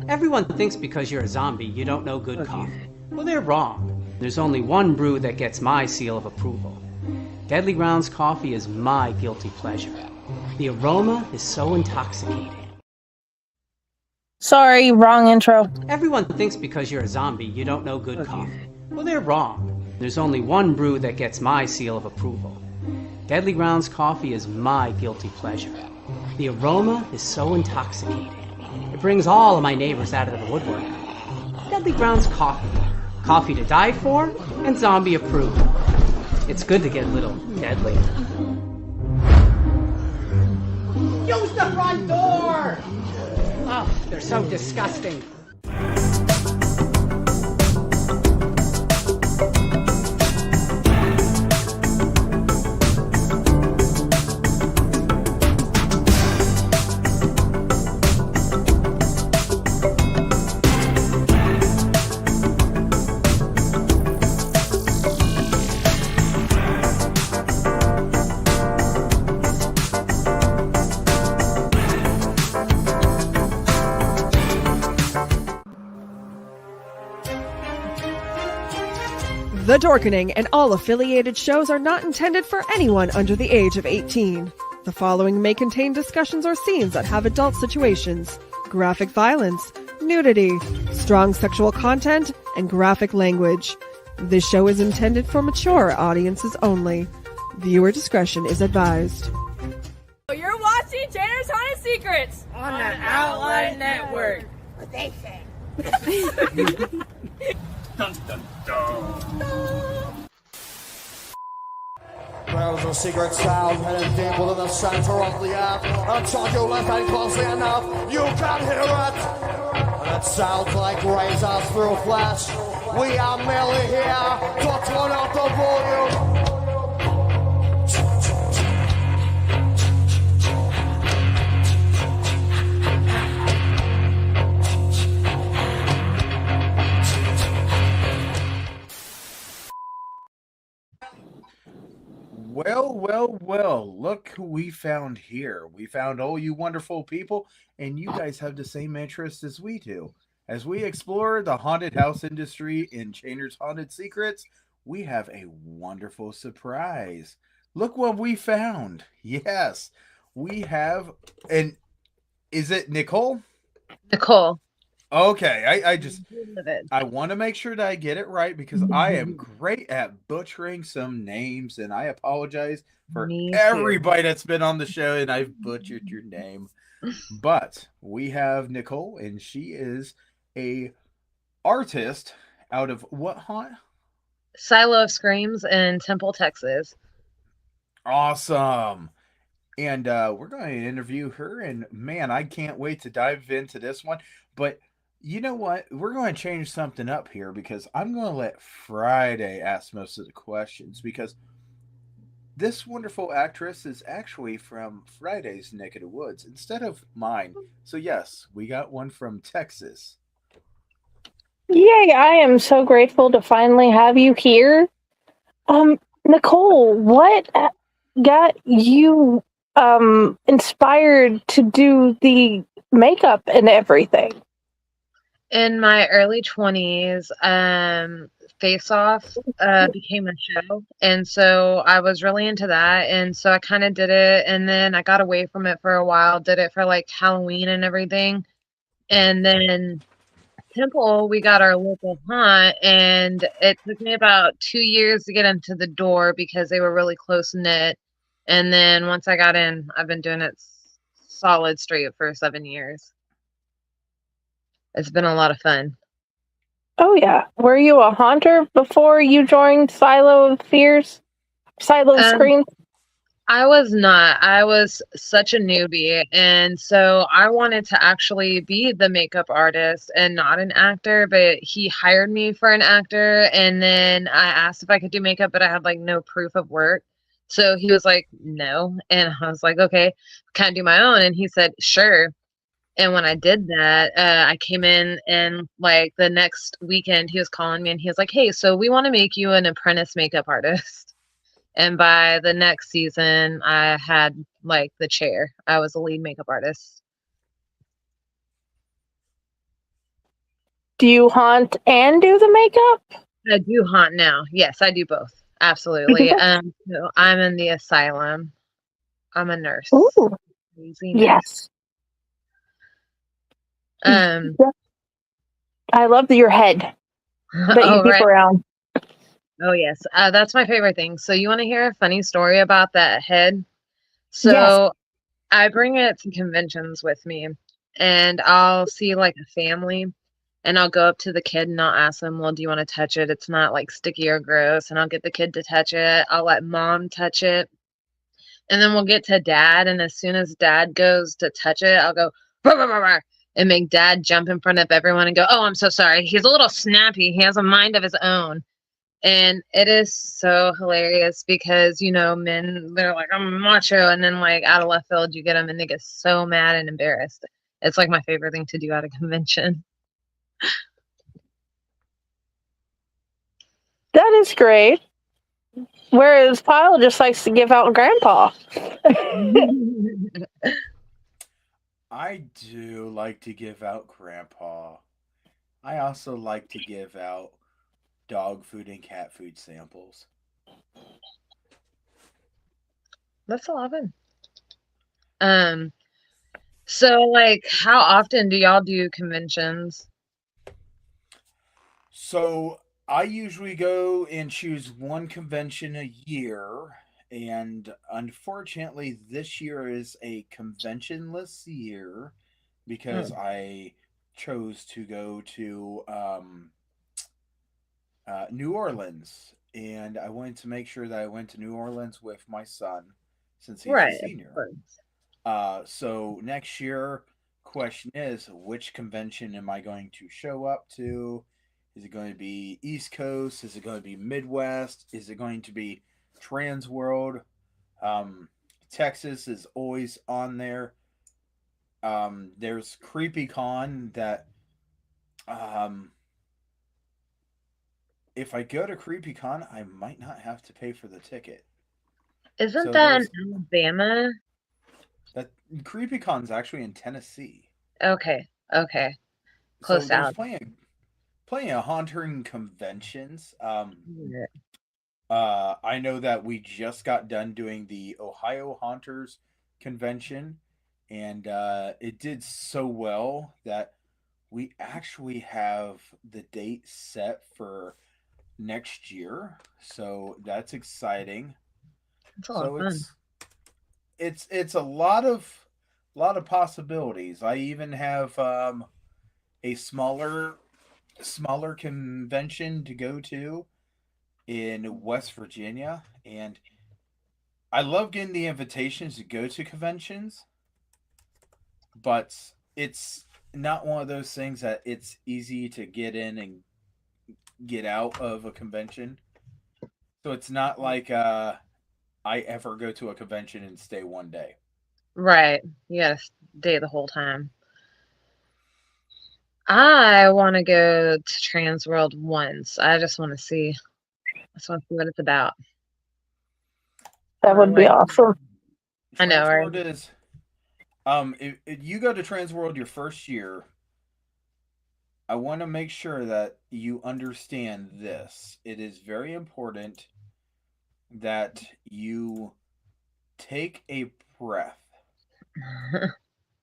Everyone thinks because you're a zombie, you don't know good coffee. Well, they're wrong. There's only one brew that gets my seal of approval. Deadly Grounds coffee is my guilty pleasure. The aroma is so intoxicating. Sorry, wrong intro. Everyone thinks because you're a zombie, you don't know good coffee. Well, they're wrong. There's only one brew that gets my seal of approval. Deadly Grounds coffee is my guilty pleasure. The aroma is so intoxicating. It brings all of my neighbors out of the woodwork. Deadly Grounds coffee. Coffee to die for and zombie approved. It's good to get a little deadly. Use the front door! Oh, they're so disgusting. The Dorkening and all affiliated shows are not intended for anyone under the age of 18. The following may contain discussions or scenes that have adult situations, graphic violence, nudity, strong sexual content, and graphic language. This show is intended for mature audiences only. Viewer discretion is advised. You're watching Tanner's Haunted Secrets on the Outline Network. What they say. Dun, dun, dun. There's a secret sound heading deep within the center of the earth. Until you listen closely enough, you can hear it. And it sounds like razors through flesh. We are merely here to turn up the volume. Well, look who we found here. We found all you wonderful people, and you guys have the same interests as we do. As we explore the haunted house industry in Tanner's Haunted Secrets, we have a wonderful surprise. Look what we found. Yes, we have, and is it Nichole? Nichole. Okay, I want to make sure that I get it right because I am great at butchering some names, and I apologize for everybody that's been on the show and I've butchered your name. But we have Nichole, and she is a artist out of what haunt? Silo of Screams in Temple, Texas. Awesome. And we're going to interview her, and man, I can't wait to dive into this one. But you know what? We're going to change something up here because I'm going to let Friday ask most of the questions because this wonderful actress is actually from Friday's neck of the woods instead of mine. So, yes, we got one from Texas. Yay, I am so grateful to finally have you here. Nichole, what got you inspired to do the makeup and everything? In my early 20s, Face Off became a show, and so I was really into that, and so I kind of did it, and then I got away from it for a while, did it for like Halloween and everything, and then Temple, we got our local haunt, and it took me about 2 years to get into the door because they were really close-knit, and then once I got in, I've been doing it solid straight for 7 years. It's been a lot of fun. Oh, yeah. Were you a haunter before you joined Silo of Fears? Silo of Screams? I was not. I was such a newbie. And so I wanted to actually be the makeup artist and not an actor, but he hired me for an actor. And then I asked if I could do makeup, but I had like no proof of work. So he was like, no. And I was like, okay, can I do my own? And he said, sure. And when I did that, I came in and like the next weekend he was calling me and he was like, hey, so we want to make you an apprentice makeup artist. And by the next season, I had like the chair. I was the lead makeup artist. Do you haunt and do the makeup? I do haunt now. Yes, I do both. Absolutely. So I'm in the asylum. I'm a nurse. Ooh. Crazy nurse. Yes. Um. I love your head that you keep around. Oh, yes. That's my favorite thing. So you want to hear a funny story about that head? So Yes. I bring it to conventions with me, and I'll see like a family, and I'll go up to the kid and I'll ask them, well, do you want to touch it? It's not like sticky or gross. And I'll get the kid to touch it. I'll let mom touch it. And then we'll get to dad. And as soon as dad goes to touch it, I'll go, "Bah, bah, bah, bah," and make dad jump in front of everyone and go, oh, I'm so sorry. He's a little snappy. He has a mind of his own. And it is so hilarious because, you know, men, they're like, I'm macho. And then, like, out of left field, you get them and they get so mad and embarrassed. It's like my favorite thing to do at a convention. That is great. Whereas Kyle just likes to give out grandpa. I do like to give out grandpa. I also like to give out dog food and cat food samples. That's a lot of fun. So, like, how often do y'all do conventions? So I usually go and choose one convention a year, and unfortunately, this year is a conventionless year because I chose to go to New Orleans, and I wanted to make sure that I went to New Orleans with my son since he's a senior. So next year, question is, which convention am I going to show up to? Is it going to be East Coast? Is it going to be Midwest? Is it going to be Trans World? Texas is always on there. There's CreepyCon that if I go to CreepyCon, I might not have to pay for the ticket. Isn't that in Alabama? That CreepyCon's actually in Tennessee. Okay. Close so out. There's plenty of haunting conventions. I know that we just got done doing the Ohio Haunters convention, and it did so well that we actually have the date set for next year. So that's exciting. That's a lot of fun. It's a lot of possibilities. I even have a smaller convention to go to in West Virginia, and I love getting the invitations to go to conventions, but it's not one of those things that it's easy to get in and get out of a convention. So it's not like I ever go to a convention and stay one day. Right. You gotta stay the whole time. I want to go to Trans World once. I just want to see. I just want to see what it's about. That would be awesome. I know, right? Is, if you go to Trans World your first year, I want to make sure that you understand this. It is very important that you take a breath.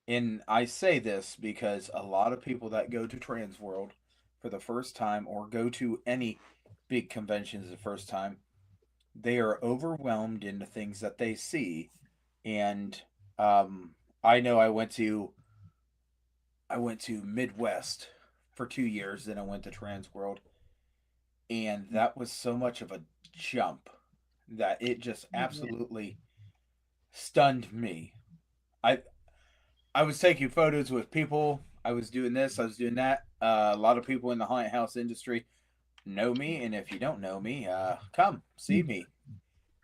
And I say this because a lot of people that go to Trans World for the first time or go to any big conventions the first time, they are overwhelmed in the things that they see. And I know I went to Midwest for 2 years, then I went to Trans World, and that was so much of a jump that it just absolutely stunned me. I was taking photos with people. I was doing this. I was doing that. A lot of people in the haunted house industry know me, and if you don't know me, come see me.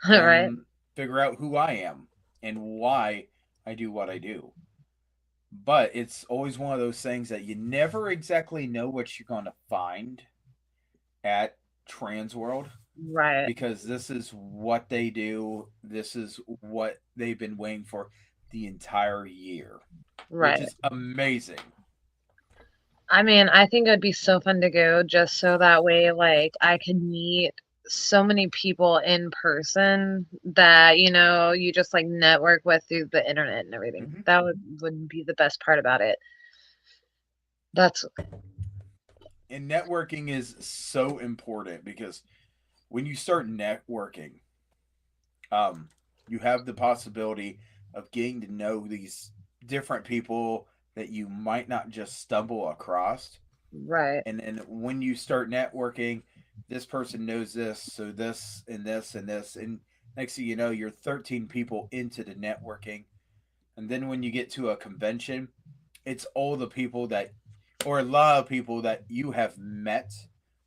All right. Figure out who I am and why I do what I do. But it's always one of those things that you never exactly know what you're going to find at Trans World. Right. Because this is what they do. This is what they've been waiting for the entire year. Right. Which is amazing. I mean, I think it would be so fun to go just so that way, like, I could meet so many people in person that, you just like network with through the internet and everything. Mm-hmm. That would be the best part about it. And networking is so important because when you start networking, you have the possibility of getting to know these different people that you might not just stumble across. Right. And when you start networking, this person knows this, so this and this and this, and next thing you know, you're 13 people into the networking, and then when you get to a convention, it's all the people that, or a lot of people that you have met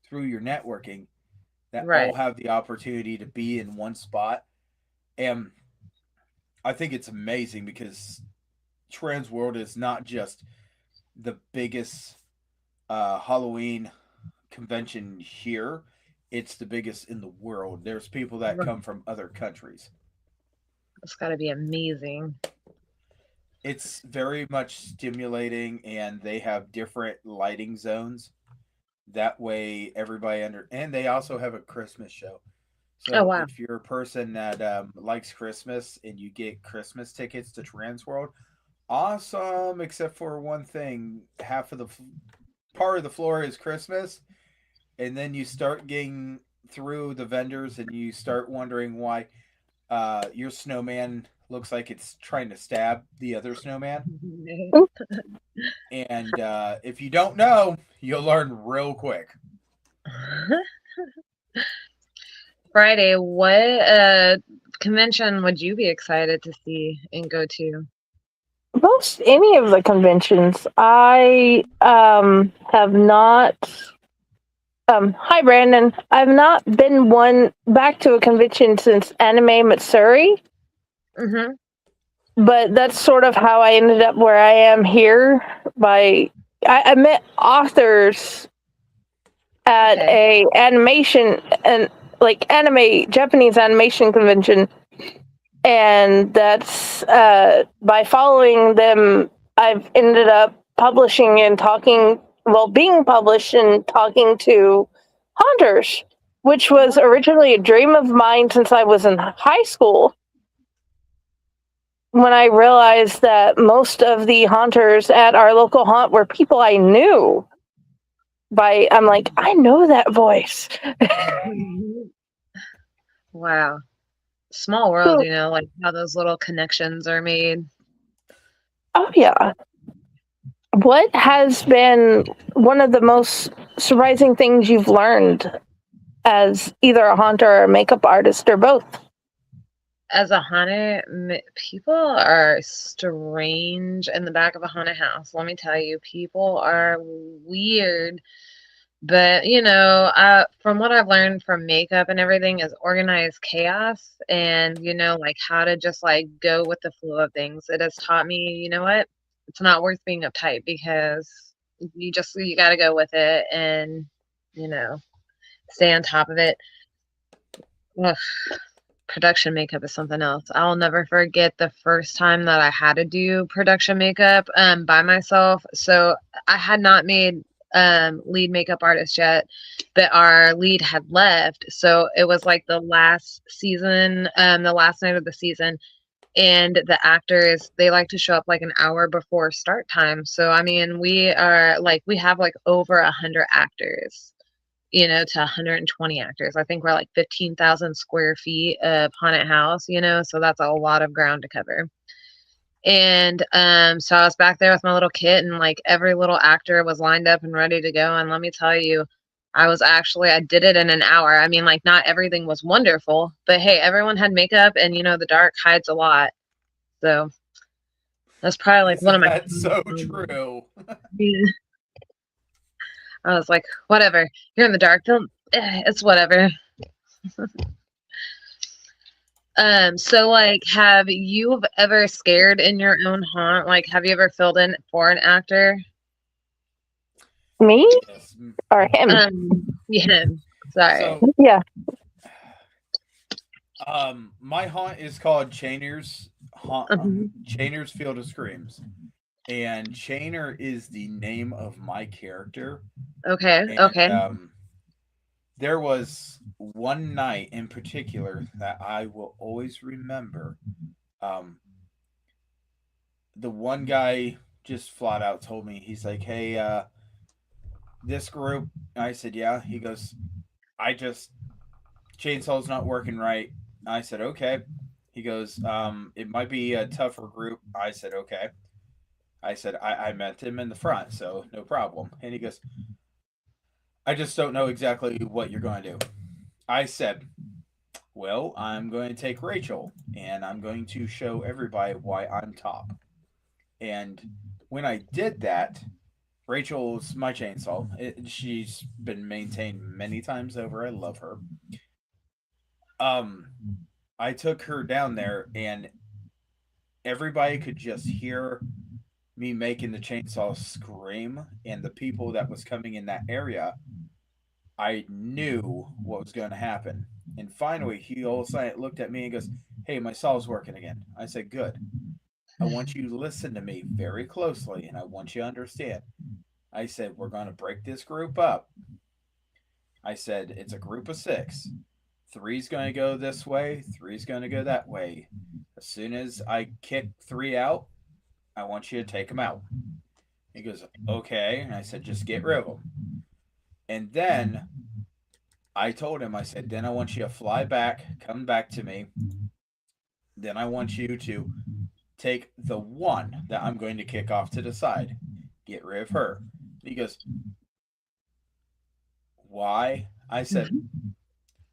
through your networking, that all Right. have the opportunity to be in one spot, and I think it's amazing because Trans World is not just the biggest Halloween convention here, it's the biggest in the world. There's people that Right. come from other countries. It's got to be amazing. It's very much stimulating, and they have different lighting zones. That way, everybody and they also have a Christmas show. Oh, So wow. if you're a person that likes Christmas and you get Christmas tickets to Trans World, awesome. Except for one thing, half of the part of the floor is Christmas, and then you start getting through the vendors, and you start wondering why your snowman looks like it's trying to stab the other snowman. And if you don't know, you'll learn real quick. Friday, what convention would you be excited to see and go to? Most any of the conventions. I have not. Hi, Brandon. I've not been back to a convention since Anime Matsuri, Mm-hmm. but that's sort of how I ended up where I am here. I met authors at a animation and like Japanese animation convention, and that's by following them, I've ended up publishing and being published and talking to haunters, which was originally a dream of mine since I was in high school. When I realized that most of the haunters at our local haunt were people I knew. I'm like, I know that voice. Wow. Small world, like how those little connections are made. Oh, yeah. What has been one of the most surprising things you've learned as either a haunter or a makeup artist or both? As a haunted, people are strange in the back of a haunted house. Let me tell you, people are weird. But, from what I've learned from makeup and everything is organized chaos and, like how to just like go with the flow of things. It has taught me, you know what? It's not worth being uptight because you got to go with it and, stay on top of it. Ugh. Production makeup is something else. I'll never forget the first time that I had to do production makeup by myself. So I had not made lead makeup artist yet, but our lead had left. So it was like the last season, the last night of the season. And the actors, they like to show up like an hour before start time. So, I mean, we have like over 100 actors, to 120 actors. I think we're like 15,000 square feet of haunted house, so that's a lot of ground to cover. And so I was back there with my little kit, and like every little actor was lined up and ready to go. And let me tell you, I did it in an hour. I mean, like not everything was wonderful, but hey, everyone had makeup, and the dark hides a lot. So that's probably like one of my. That's so true. Yeah. I was like, whatever. You're in the dark. It's whatever. So like, have you ever scared in your own haunt? Like, have you ever filled in for an actor? Me? Yes. Or him? Yeah. Sorry. So, yeah. My haunt is called Chainer's Haunt. Chainer's Field of Screams. And Chainer is the name of my character. Okay. And, there was one night in particular that I will always remember. The one guy just flat out told me, he's like, "Hey, this group." I said, "Yeah." He goes, chainsaw's not working right." I said, "Okay." He goes, "It might be a tougher group." I said, "Okay." I said, I met him in the front, so no problem. And he goes, "I just don't know exactly what you're going to do." I said, "Well, I'm going to take Rachel, and I'm going to show everybody why I'm top." And when I did that, Rachel's my chainsaw. She's been maintained many times over. I love her. I took her down there, and everybody could just hear me making the chainsaw scream, and the people that was coming in that area, I knew what was going to happen. And finally, he all of a sudden looked at me and goes, "Hey, my saw's working again." I said, "Good. I want you to listen to me very closely, and I want you to understand." I said, "We're going to break this group up." I said, "It's a group of 6. 3's going to go this way, 3's going to go that way. As soon as I kick 3 out, I want you to take them out." He goes, "Okay." And I said, "Just get rid of them." And then I told him, I said, "Then I want you to fly back, come back to me. Then I want you to take the one that I'm going to kick off to the side. Get rid of her." He goes, "Why?" I said,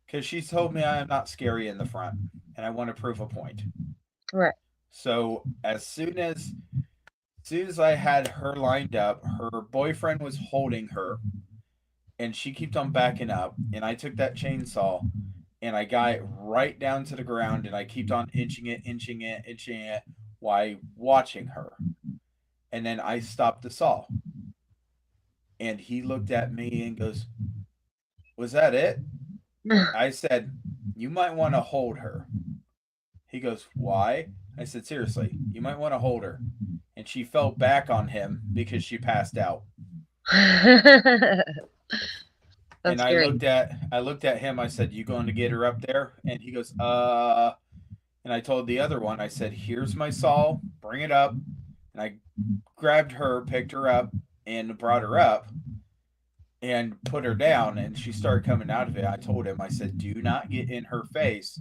"Because she told me I am not scary in the front, and I want to prove a point." Right. So as soon as I had her lined up, her boyfriend was holding her, and she kept on backing up, and I took that chainsaw and I got it right down to the ground, and I kept on inching it while watching her. And then I stopped the saw. And he looked at me and goes, "Was that it?" I said, "You might want to hold her." He goes, "Why?" I said, "Seriously, you might want to hold her." And she fell back on him because she passed out. And I looked at him. I said, "You going to get her up there?" And he goes, And I told the other one, I said, "Here's my saw, bring it up." And I grabbed her, picked her up, and brought her up and put her down. And she started coming out of it. I told him, I said, "Do not get in her face.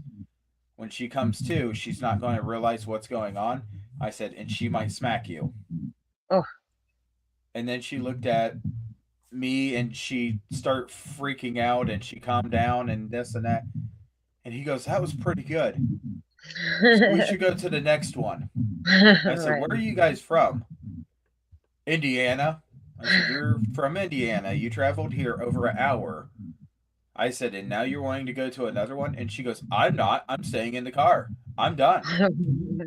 When she comes to, she's not going to realize what's going on." I said, "And she might smack you." Oh. And then she looked at me and she started freaking out, and she calmed down and this and that. And he goes, "That was pretty good. So we should go to the next one." I said, "Where are you guys from?" "Indiana." I said, "You're from Indiana. You traveled here over an hour." I said, "And now you're wanting to go to another one?" And she goes, "I'm not. I'm staying in the car. I'm done.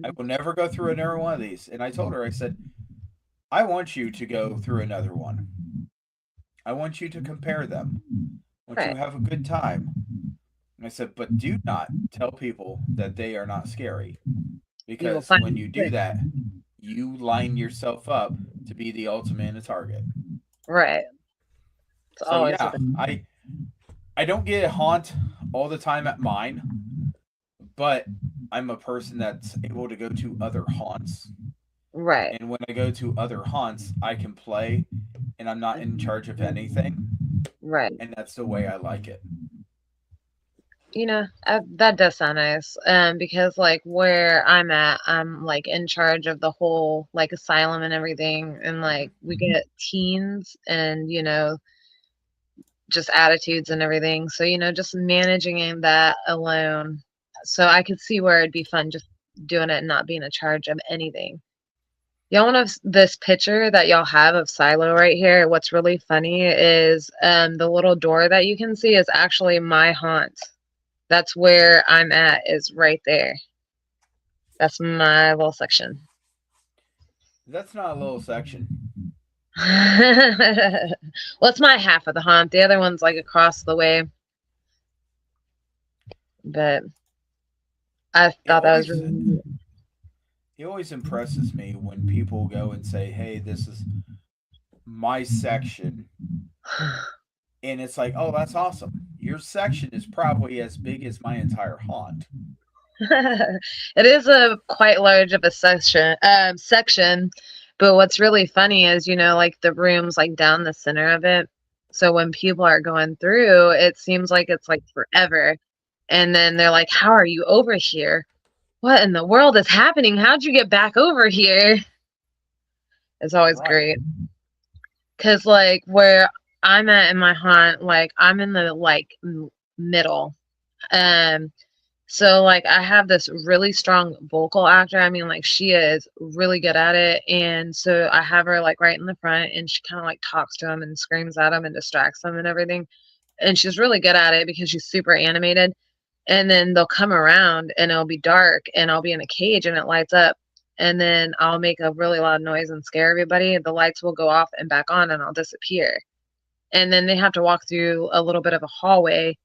I will never go through another one of these." And I told her, I said, "I want you to go through another one. I want you to compare them. I want you to have a good time." I said, "But do not tell people that they are not scary. Because when you do that, you line yourself up to be the ultimate target." Right. So yeah, I don't get a haunt all the time at mine, but I'm a person that's able to go to other haunts. Right. And when I go to other haunts, I can play, and I'm not in charge of anything. Right. And that's the way I like it. You know, that does sound nice. Because like where I'm at, I'm like in charge of the whole like asylum and everything, and like we get teens and just attitudes and everything. So just managing that alone. So I could see where it'd be fun just doing it and not being in charge of anything. Y'all want this picture that y'all have of Silo right here? What's really funny is the little door that you can see is actually my haunt. That's where I'm at, is right there. That's my little section. That's not a little section. Well, it's my half of the haunt. The other one's like across the way. But I thought that was really neat. It it always impresses me when people go and say, "Hey, this is my section," and it's like, "Oh, that's awesome. Your section is probably as big as my entire haunt." It is a quite large of a section, but what's really funny is, like the rooms like down the center of it. So when people are going through, it seems like it's like forever. And then they're like, "How are you over here? What in the world is happening? How'd you get back over here?" It's always great. Cause like where I'm at in my haunt, like I'm in the like middle. So like I have this really strong vocal actor. I mean, like she is really good at it. And so I have her like right in the front, and she kind of like talks to them and screams at them and distracts them and everything. And she's really good at it because she's super animated. And then they'll come around and it'll be dark and I'll be in a cage and it lights up. And then I'll make a really loud noise and scare everybody. The lights will go off and back on and I'll disappear. And then they have to walk through a little bit of a hallway,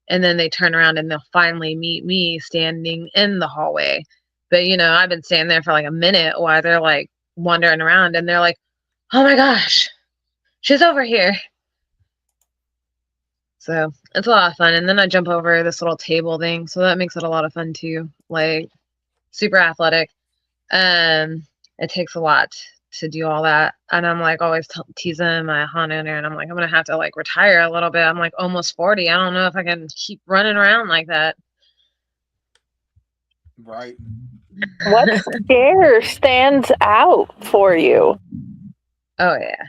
and then they turn around and they'll finally meet me standing in the hallway. But I've been standing there for like a minute while they're like wandering around, and they're like, "Oh my gosh, she's over here." So it's a lot of fun. And then I jump over this little table thing, so that makes it a lot of fun too. Like super athletic. It takes a lot to do all that, and I'm like always teasing my haunt owner, and I'm like, I'm gonna have to like retire a little bit. I'm like almost 40. I don't know if I can keep running around like that. Right. What scare stands out for you? Oh yeah.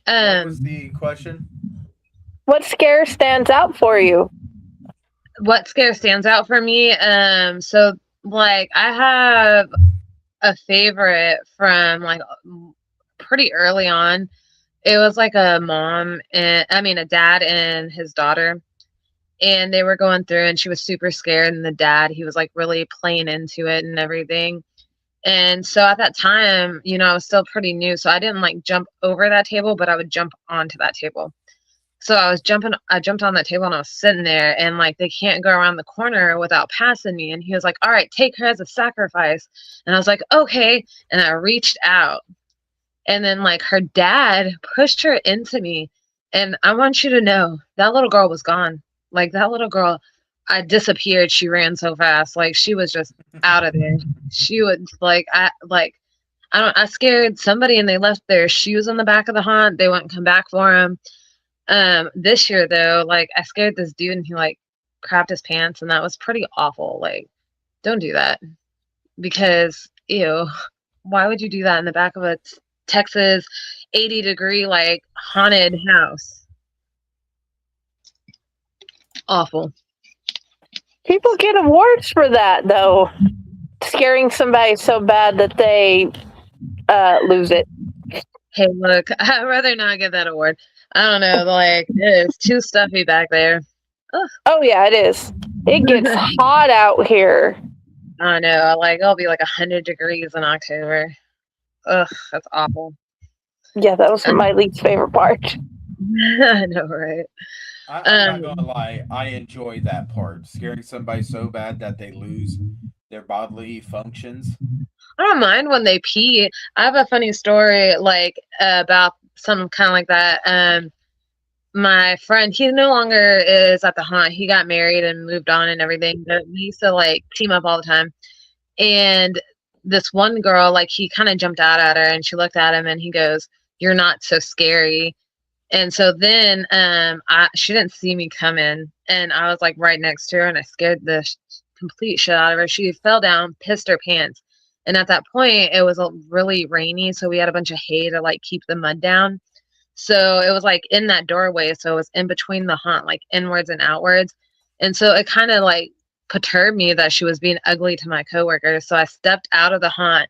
What was the question? What scare stands out for you? What scare stands out for me? So like I have a favorite from like pretty early on. It was like a dad and his daughter, and they were going through, and she was super scared, and the dad, he was like really playing into it and everything. And so at that time, I was still pretty new, so I didn't like jump over that table, but I would jump onto that table. So I jumped on that table and I was sitting there, and like they can't go around the corner without passing me. And he was like, "All right, take her as a sacrifice." And I was like, "Okay." And I reached out, and then like her dad pushed her into me. And I want you to know that little girl was gone. Like that little girl, I disappeared. She ran so fast. Like she was just out of there. She would I scared somebody and they left their shoes in the back of the haunt. They wouldn't come back for them. This year though, like I scared this dude and he like crapped his pants, and that was pretty awful. Like, don't do that, because ew, why would you do that in the back of a Texas 80-degree like haunted house? Awful. People get awards for that though. Scaring somebody so bad that they lose it. Hey, look, I'd rather not get that award. I don't know, like, it's too stuffy back there. Ugh. Oh yeah, it is. It gets hot out here. I know, like it'll be like 100 degrees in October. Ugh, that's awful. Yeah, that was my least favorite part. I know, right? I'm not gonna lie, I enjoy that part. Scaring somebody so bad that they lose their bodily functions. I don't mind when they pee. I have a funny story like about something kind of like that. My friend, he no longer is at the haunt. He got married and moved on and everything. But we used to like team up all the time. And this one girl, like he kind of jumped out at her, and she looked at him, and he goes, "You're not so scary." And so then she didn't see me coming, and I was like right next to her, and I scared the complete shit out of her. She fell down, pissed her pants. And at that point, it was really rainy, so we had a bunch of hay to like keep the mud down. So it was like in that doorway, so it was in between the haunt, like inwards and outwards. And so it kind of like perturbed me that she was being ugly to my coworkers. So I stepped out of the haunt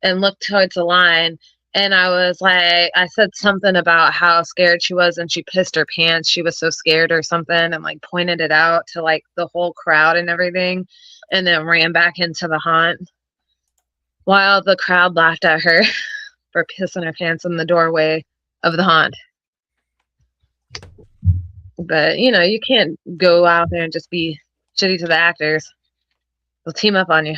and looked towards the line, and I was like, I said something about how scared she was, and she pissed her pants. She was so scared or something, and like pointed it out to like the whole crowd and everything, and then ran back into the haunt while the crowd laughed at her for pissing her pants in the doorway of the haunt. But you can't go out there and just be shitty to the actors. We'll team up on you.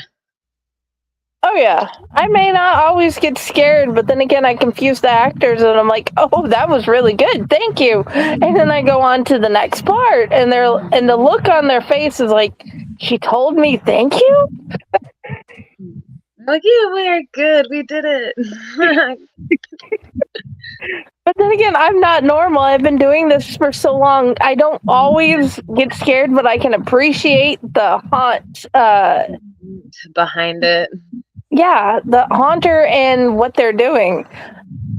Oh yeah, I may not always get scared, but then again, I confuse the actors, and I'm like, "Oh, that was really good, thank you." And then I go on to the next part, and the look on their face is like, "She told me thank you." Like, yeah, we are good. We did it. But then again, I'm not normal. I've been doing this for so long. I don't always get scared, but I can appreciate the haunt behind it. Yeah, the haunter and what they're doing.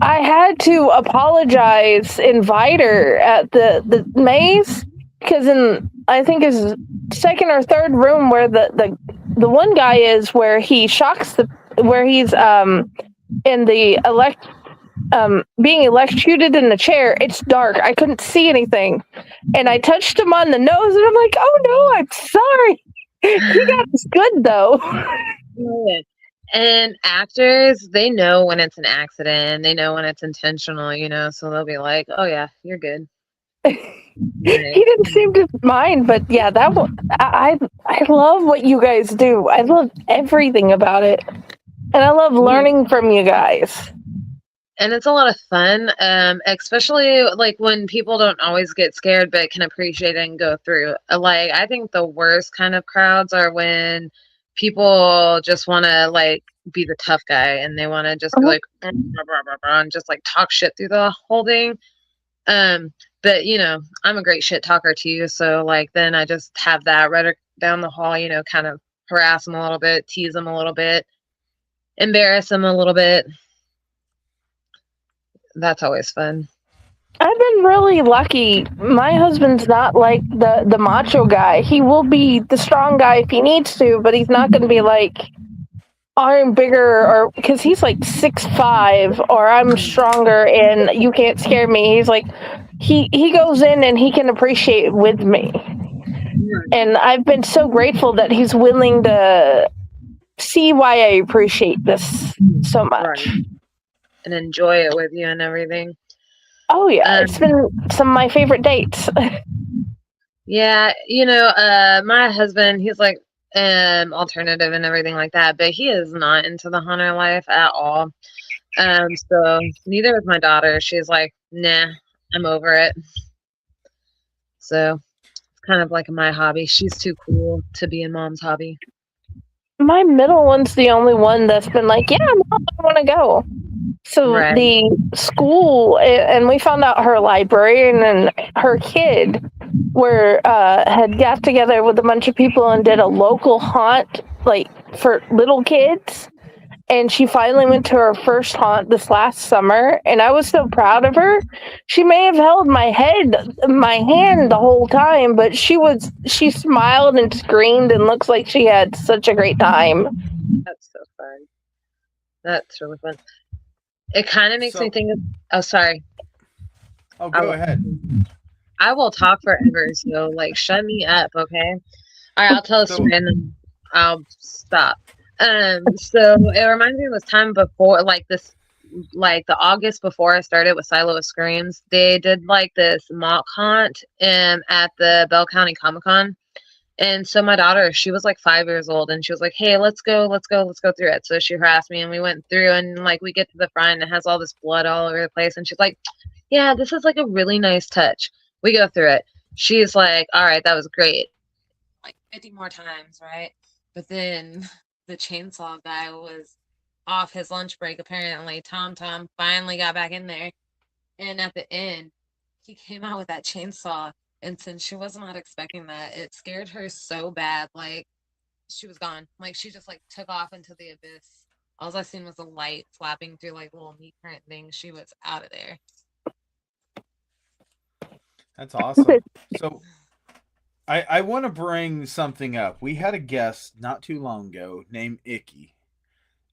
I had to apologize, invite her at the maze, because in I think his second or third room where the one guy is, where he shocks where he's in the being electrocuted in the chair. It's dark. I couldn't see anything, and I touched him on the nose, and I'm like, "Oh no, I'm sorry." He got us good though. And actors, they know when it's an accident. They know when it's intentional, so they'll be like, "Oh yeah, you're good." He didn't seem to mind, but yeah, that one, I love what you guys do. I love everything about it, and I love learning from you guys. And it's a lot of fun, especially like when people don't always get scared but can appreciate it and go through. Like, I think the worst kind of crowds are when people just want to like be the tough guy, and they want to just be like blah, blah, blah, blah, and just like talk shit through the whole thing. But I'm a great shit talker too, so like then I just have that rhetoric down the hall, kind of harass them a little bit, tease them a little bit, embarrass them a little bit. That's always fun. I've been really lucky. My husband's not like the macho guy. He will be the strong guy if he needs to, but he's not going to be like, I'm bigger, or because he's like 6'5", or I'm stronger and you can't scare me. He's like, he goes in and he can appreciate with me. And I've been so grateful that he's willing to see why I appreciate this so much. Right. And enjoy it with you and everything. Oh yeah, it's been some of my favorite dates. Yeah, my husband, he's like alternative and everything like that, but he is not into the hunter life at all. So neither is my daughter. She's like, nah, I'm over it. So it's kind of like my hobby. She's too cool to be in mom's hobby. My middle one's the only one that's been like, yeah, Mom, I want to go. So the school, and we found out her librarian and her kid had got together with a bunch of people and did a local haunt, like for little kids. And she finally went to her first haunt this last summer, and I was so proud of her. She may have held my hand the whole time, but she smiled and screamed and looks like she had such a great time. That's so fun. That's really fun. It kind of makes me think of... Oh, sorry. Oh, go ahead. I will talk forever, so, like, shut me up, okay? All right, I'll tell a story and then I'll stop. So it reminds me of this time before, like, the August before I started with Silo of Screams. They did, like, this mock haunt at the Bell County Comic-Con. And so my daughter, she was like 5 years old, and she was like, hey, let's go through it. So she harassed me, and we went through, and like we get to the front, and it has all this blood all over the place. And she's like, yeah, this is like a really nice touch. We go through it. She's like, all right, that was great. Like 50 more times, right? But then the chainsaw guy was off his lunch break, apparently. Tom finally got back in there. And at the end, he came out with that chainsaw. And since she was not expecting that, it scared her so bad. Like, she was gone. Like, she just, like, took off into the abyss. All I seen was a light flapping through, like, little meat current things. She was out of there. That's awesome. So, I want to bring something up. We had a guest not too long ago named Icky.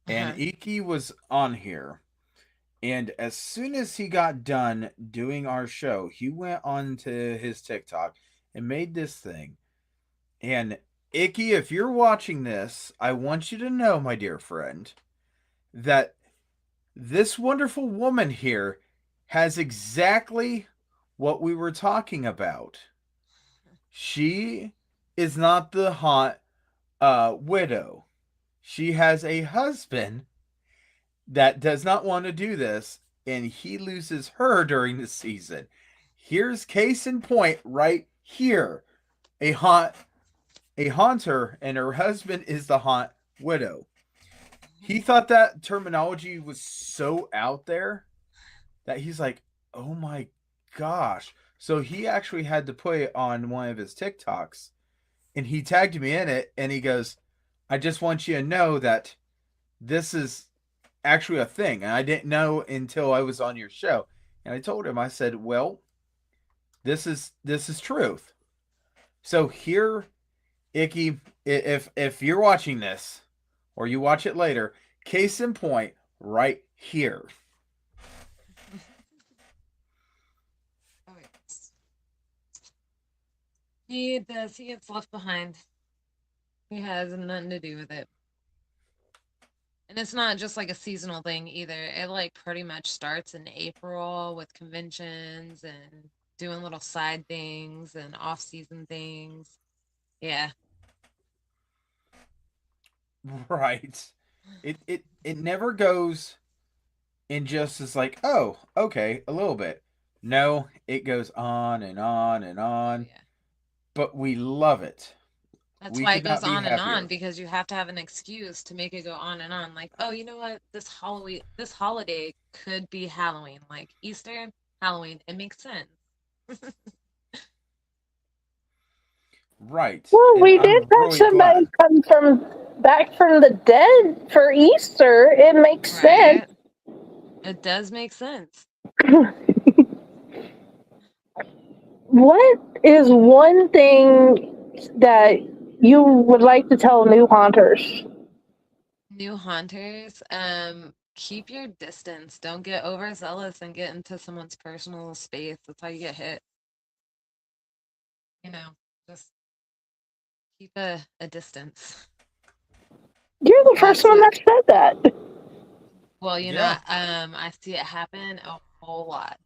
And Icky was on here. And as soon as he got done doing our show, he went on to his TikTok and made this thing. And Icky, if you're watching this, I want you to know, my dear friend, that this wonderful woman here has exactly what we were talking about. She is not the haunt widow. She has a husband that does not want to do this, and he loses her during the season. Here's case in point right here. A haunter, and her husband is the haunt widow. He thought that terminology was so out there that he's like, oh my gosh. So he actually had to put it on one of his TikToks, and he tagged me in it, and he goes, I just want you to know that this is actually a thing. And I didn't know until I was on your show. And I told him, I said, well, this is truth. So here, Icky, if you're watching this or you watch it later, case in point, right here. He does. He gets left behind. He has nothing to do with it. And it's not just like a seasonal thing either. It like pretty much starts in April with conventions and doing little side things and off-season things. Yeah. Right. It never goes in just as like, oh, okay, a little bit. No, it goes on and on and on. Yeah. But we love it. That's why it goes on and on, because you have to have an excuse to make it go on and on. Like, oh, you know what? This holiday could be Halloween, like Easter, Halloween. It makes sense. Right. Well, we did have somebody come back from the dead for Easter. It makes sense. It does make sense. What is one thing that you would like to tell new haunters? New haunters, keep your distance. Don't get overzealous and get into someone's personal space. That's how you get hit. You know, just keep a distance. You're the first one that said that. Well, you know, I see it happen a whole lot.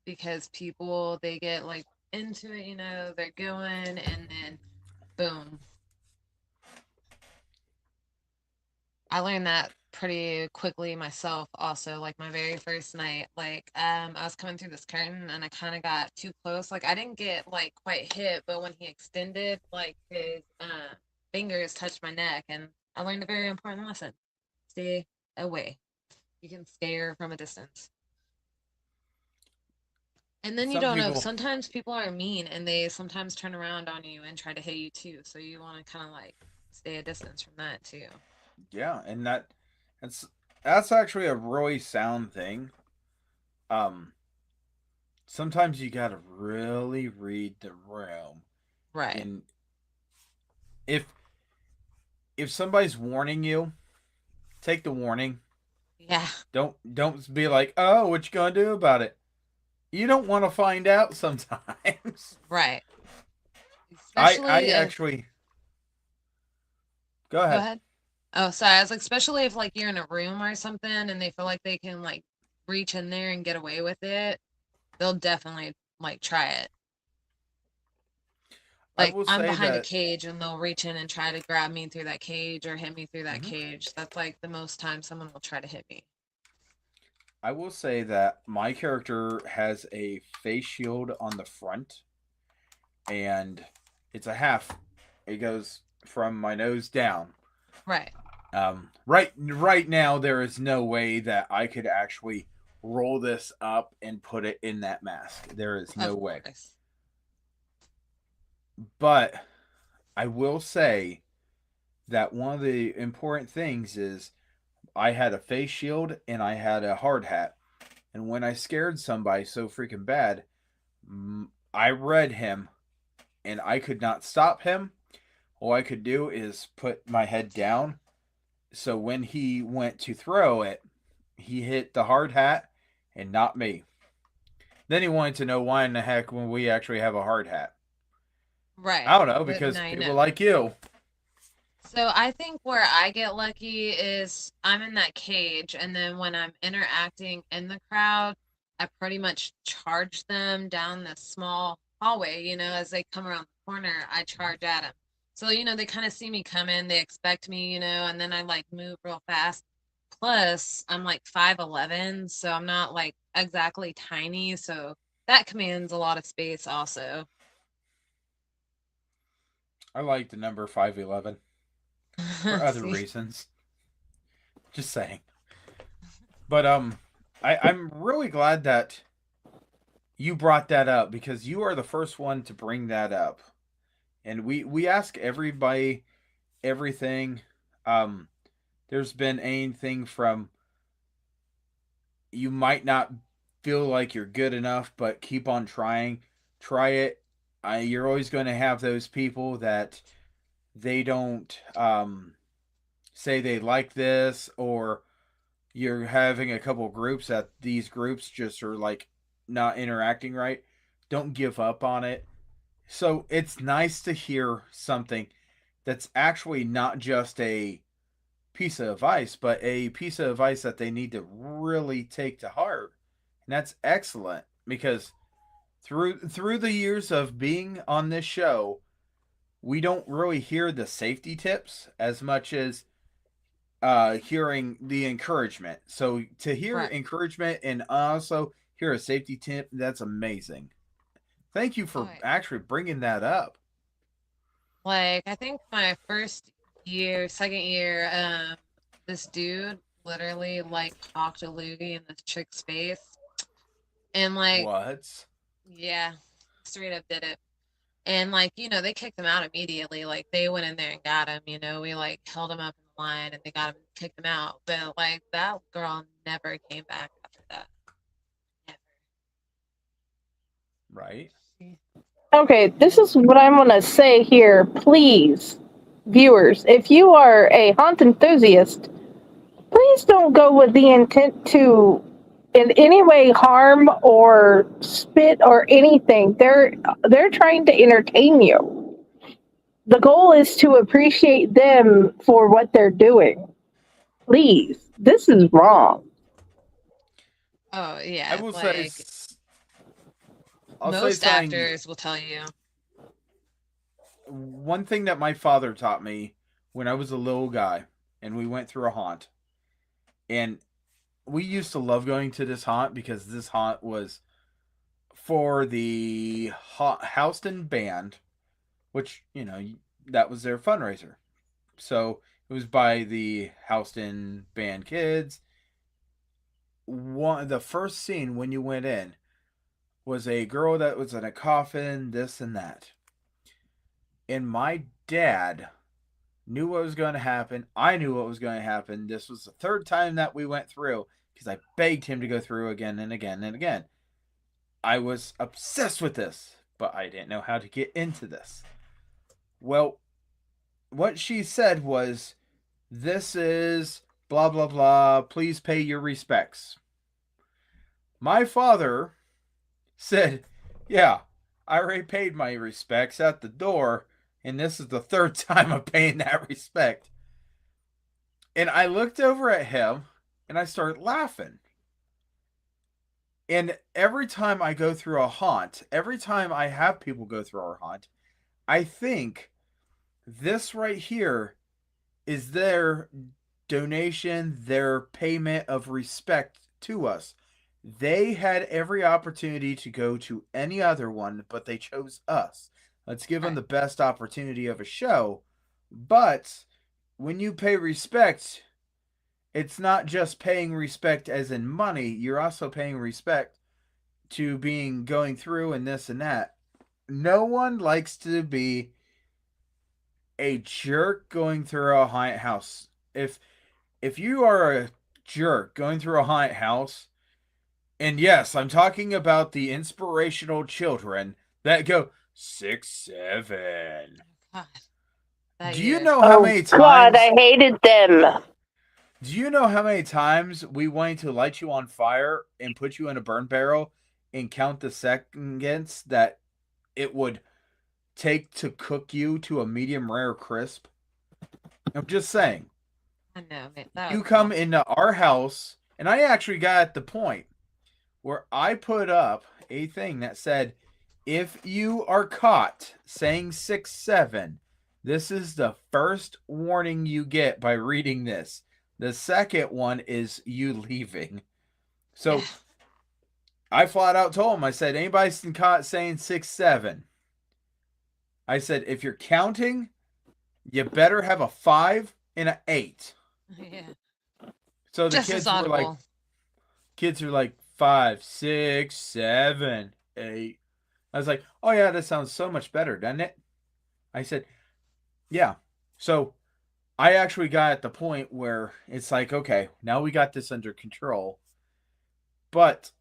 Because people, they get like into it, you know, they're going, and then boom. I learned that pretty quickly myself also. Like my very first night, like I was coming through this curtain and I kind of got too close. Like I didn't get like quite hit, but when he extended, like his fingers touched my neck, and I learned a very important lesson: stay away. You can stare from a distance. And then you don't know. Sometimes people are mean, and they sometimes turn around on you and try to hit you too. So you want to kind of like stay a distance from that too. Yeah, and that's actually a really sound thing. Sometimes you gotta really read the room, right? And if somebody's warning you, take the warning. Yeah. Don't be like, oh, what you gonna do about it? You don't want to find out sometimes. Right. I actually go ahead. Go ahead. Oh, sorry. I was like, especially if like you're in a room or something and they feel like they can like reach in there and get away with it, they'll definitely like try it. Like I'm behind a cage and they'll reach in and try to grab me through that cage or hit me through that cage. That's like the most time someone will try to hit me. I will say that my character has a face shield on the front, and it's a half. It goes from my nose down. Right. Right now, there is no way that I could actually roll this up and put it in that mask. There is no way. But I will say that one of the important things is I had a face shield and I had a hard hat. And when I scared somebody so freaking bad, I read him and I could not stop him. All I could do is put my head down. So when he went to throw it, he hit the hard hat and not me. Then he wanted to know why in the heck when we actually have a hard hat. Right. I don't know, because people like you. So I think where I get lucky is I'm in that cage, and then when I'm interacting in the crowd, I pretty much charge them down this small hallway. You know, as they come around the corner, I charge at them. So, they kind of see me coming, they expect me, and then I like move real fast. Plus, I'm like 5'11", so I'm not like exactly tiny, so that commands a lot of space also. I like the number 5'11" for other See? reasons. Just saying. But I'm really glad that you brought that up because you are the first one to bring that up. And we ask everybody everything. Um there's been anything from you might not feel like you're good enough, but keep on trying. Try it. You're always going to have those people that they don't say they like this, or you're having a couple groups that these groups just are like not interacting right. Don't give up on it. So it's nice to hear something that's actually not just a piece of advice, but a piece of advice that they need to really take to heart. And that's excellent because through the years of being on this show, we don't really hear the safety tips as much as hearing the encouragement. So to hear Right. encouragement and also hear a safety tip, that's amazing. Thank you for Right. actually bringing that up. Like, I think my first year, second year, this dude literally like cocked a loogie in this chick's face. And like, What? yeah, straight up did it. And like, they kicked him out immediately. Like they went in there and got him, we like held him up in the line and they got him and kicked him out. But like that girl never came back after that. Never. Right? Okay, this is what I'm going to say here. Please, viewers, if you are a haunt enthusiast, please don't go with the intent to in any way harm or spit or anything. They're trying to entertain you. The goal is to appreciate them for what they're doing. Please, this is wrong. Oh I yeah, will say, like I'll say most something. actors will tell you. One thing that my father taught me when I was a little guy, and we went through a haunt, and we used to love going to this haunt because this haunt was for the Houston band, which that was their fundraiser. So it was by the Houston band kids. The first scene when you went in was a girl that was in a coffin, this and that. And my dad knew what was going to happen. I knew what was going to happen. This was the third time that we went through because I begged him to go through again and again and again. I was obsessed with this, but I didn't know how to get into this. Well, what she said was, "This is blah, blah, blah. Please pay your respects." My father said, "Yeah, I already paid my respects at the door, and this is the third time I'm paying that respect." And I looked over at him and I started laughing. And every time I go through a haunt, every time I have people go through our haunt, I think this right here is their donation, their payment of respect to us. They had every opportunity to go to any other one, but they chose us. Let's give them the best opportunity of a show. But when you pay respect, it's not just paying respect as in money. You're also paying respect to being going through and this and that. No one likes to be a jerk going through a haunted house. If you are a jerk going through a haunted house, and yes, I'm talking about the inspirational children that go 6, 7. God, Do you know how many times? God, I hated them. Do you know how many times we wanted to light you on fire and put you in a burn barrel and count the seconds that it would take to cook you to a medium rare crisp? I'm just saying. I know, man. That You was come awful. into our house, and I actually got at the point where I put up a thing that said, if you are caught saying 6, 7, This is the first warning you get by reading this. The second one is you leaving. So I flat out told him, I said, anybody's caught saying 6'7". I said, if you're counting, you better have a 5 and an 8. Yeah. So the kids are like 5, 6, 7, 8. I was like, oh yeah, that sounds so much better, doesn't it? I said, yeah. So I actually got at the point where it's like, okay, now we got this under control. But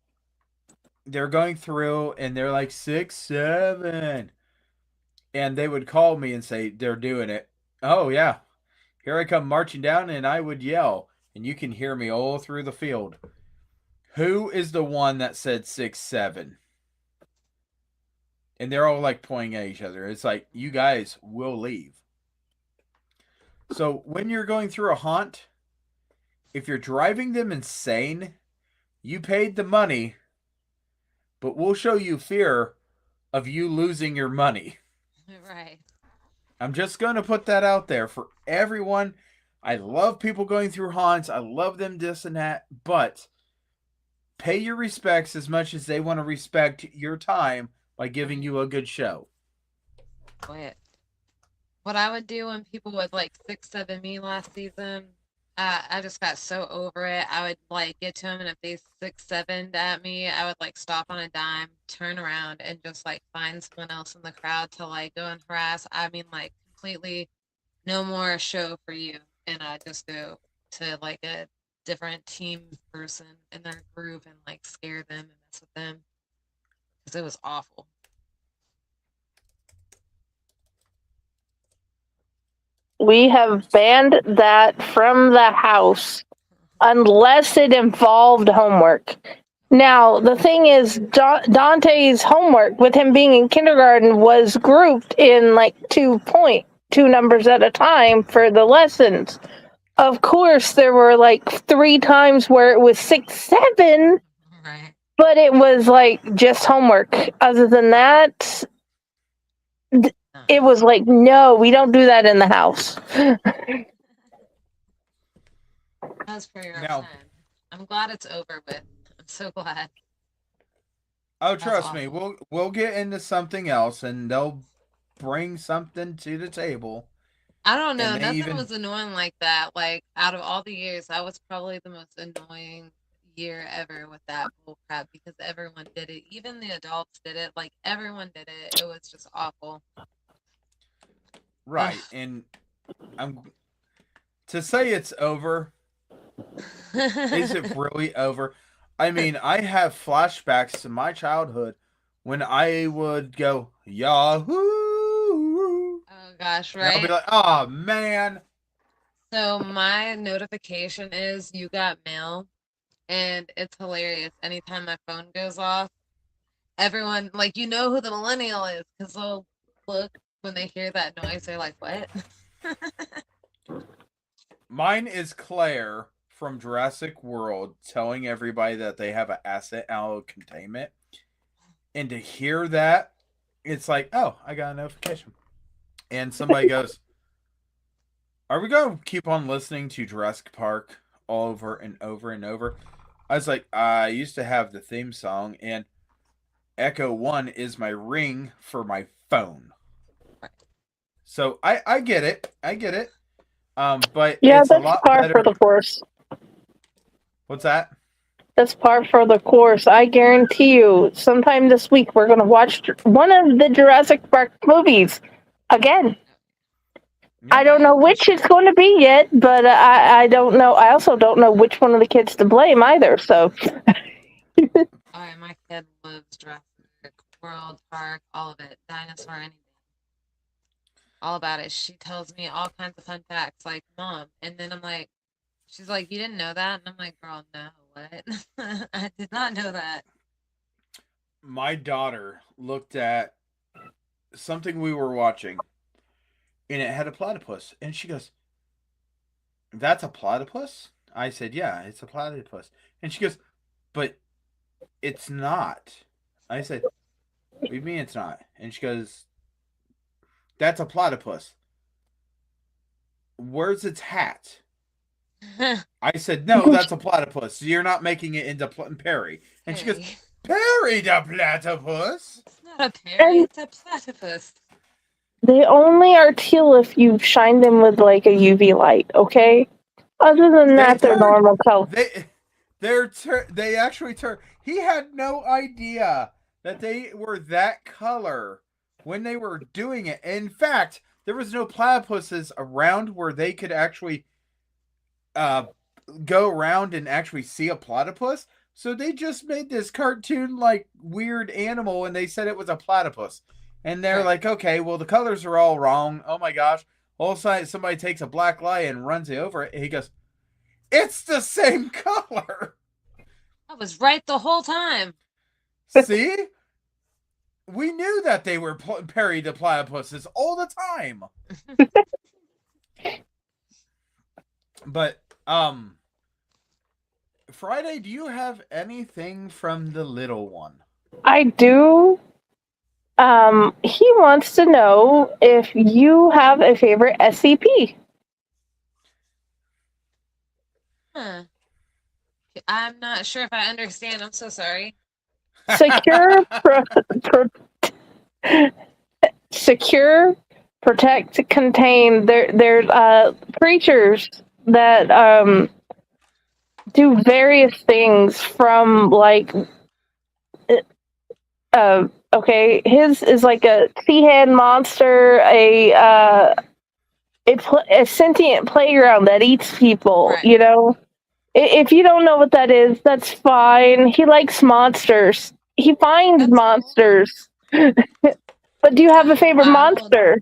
they're going through and they're like 6, 7. And they would call me and say, they're doing it. Oh, yeah. Here I come marching down, and I would yell. And you can hear me all through the field. Who is the one that said 6, 7? And they're all like pointing at each other. It's like, you guys will leave. So when you're going through a haunt, if you're driving them insane, you paid the money, but we'll show you fear of you losing your money. Right. I'm just going to put that out there for everyone. I love people going through haunts. I love them this and that, but pay your respects as much as they want to respect your time by giving you a good show. What I would do when people would like 6'7" me last season, I just got so over it. I would like get to them, and if they 6'7" at me, I would like stop on a dime, turn around, and just like find someone else in the crowd to like go and harass. I mean, like completely no more show for you, and I just go to like a different team person in their group and like scare them and mess with them because it was awful. We have banned that from the house unless it involved homework. Now, the thing is, Dante's homework, with him being in kindergarten, was grouped in like 2 numbers at a time for the lessons. Of course, there were like 3 times where it was 6, 7, right. But it was like just homework. Other than that, it was like, no, we don't do that in the house. As for your time, I'm glad it's over with. I'm so glad. Oh, trust me, we'll get into something else, and they'll bring something to the table. I don't know. Nothing was annoying like that. Like, out of all the years, that was probably the most annoying year ever with that bull crap because everyone did it. Even the adults did it. Like, everyone did it. It was just awful. Right. And to say it's over, is it really over? I mean, I have flashbacks to my childhood when I would go, Yahoo! Oh, gosh, right? And I'll be like, oh, man. So my notification is you got mail, and it's hilarious. Anytime my phone goes off, everyone, like, you know who the millennial is because they'll look when they hear that noise. They're like, what? Mine is Claire from Jurassic World telling everybody that they have an asset out of containment. And to hear that, it's like, oh, I got a notification. And somebody goes, are we going to keep on listening to Jurassic Park all over and over and over? I was like, I used to have the theme song, and Echo 1 is my ring for my phone. So I get it. I get it. But yeah, it's a lot par better for the course. What's that? That's par for the course. I guarantee you, sometime this week we're going to watch one of the Jurassic Park movies again. Yeah, I don't know which it's going to be yet, but I don't know. I also don't know which one of the kids to blame either. So, my kid loves Jurassic World, Park, all of it, dinosaur, anything. All about it. She tells me all kinds of fun facts, like, Mom. And then I'm like, she's like, you didn't know that? And I'm like, girl, no, what? I did not know that. My daughter looked at something we were watching, and it had a platypus. And she goes, that's a platypus? I said, yeah, it's a platypus. And she goes, but it's not. I said, what do you mean it's not? And she goes, that's a platypus. where's its hat? I said, no, that's a platypus. You're not making it into Perry. And she goes, Perry the platypus? It's not a Perry, it's a platypus. They only are teal if you shine them with like a UV light, okay? Other than that, they're normal color. They actually turn. He had no idea that they were that color when they were doing it. In fact, there was no platypuses around where they could actually go around and actually see a platypus. So they just made this cartoon like weird animal and they said it was a platypus. And they're like, okay, well the colors are all wrong. Oh my gosh. All of a sudden somebody takes a black light and runs it over it. And he goes, it's the same color. I was right the whole time. See? We knew that they were Perry the platypuses all the time. But, Friday, do you have anything from the little one? I do. He wants to know if you have a favorite SCP. Huh. I'm not sure if I understand. I'm so sorry. Secure, protect, contain. They're creatures that do various things from like okay, his is like a sea-hand monster, a sentient playground that eats people, Right. you know? If you don't know what that is, that's fine. He likes monsters. He finds monsters. But do you have a favorite monster?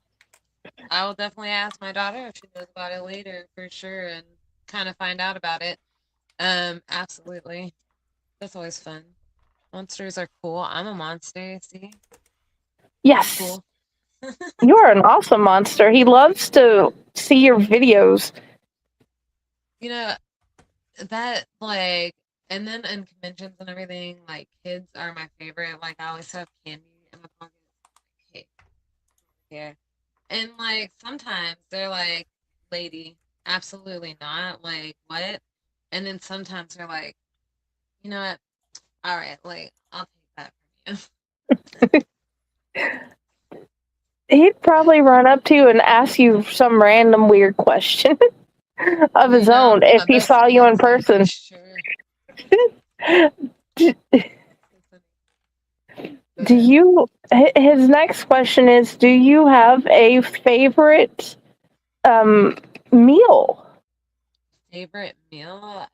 I will definitely ask my daughter if she knows about it later for sure and kind of find out about it. Absolutely. That's always fun. Monsters are cool. I'm a monster, see? Yes. Cool. You are an awesome monster. He loves to see your videos. You know, that, like, and then in conventions and everything, like, kids are my favorite. Like, I always have candy in my pocket. Hey, here. And, like, sometimes they're like, lady, absolutely not. Like, what? And then sometimes they're like, you know what? All right, like, I'll take that from you. He'd probably run up to you and ask you some random weird question of his own if he saw you in person. Sure. Do you? His next question is: do you have a favorite meal? Favorite meal?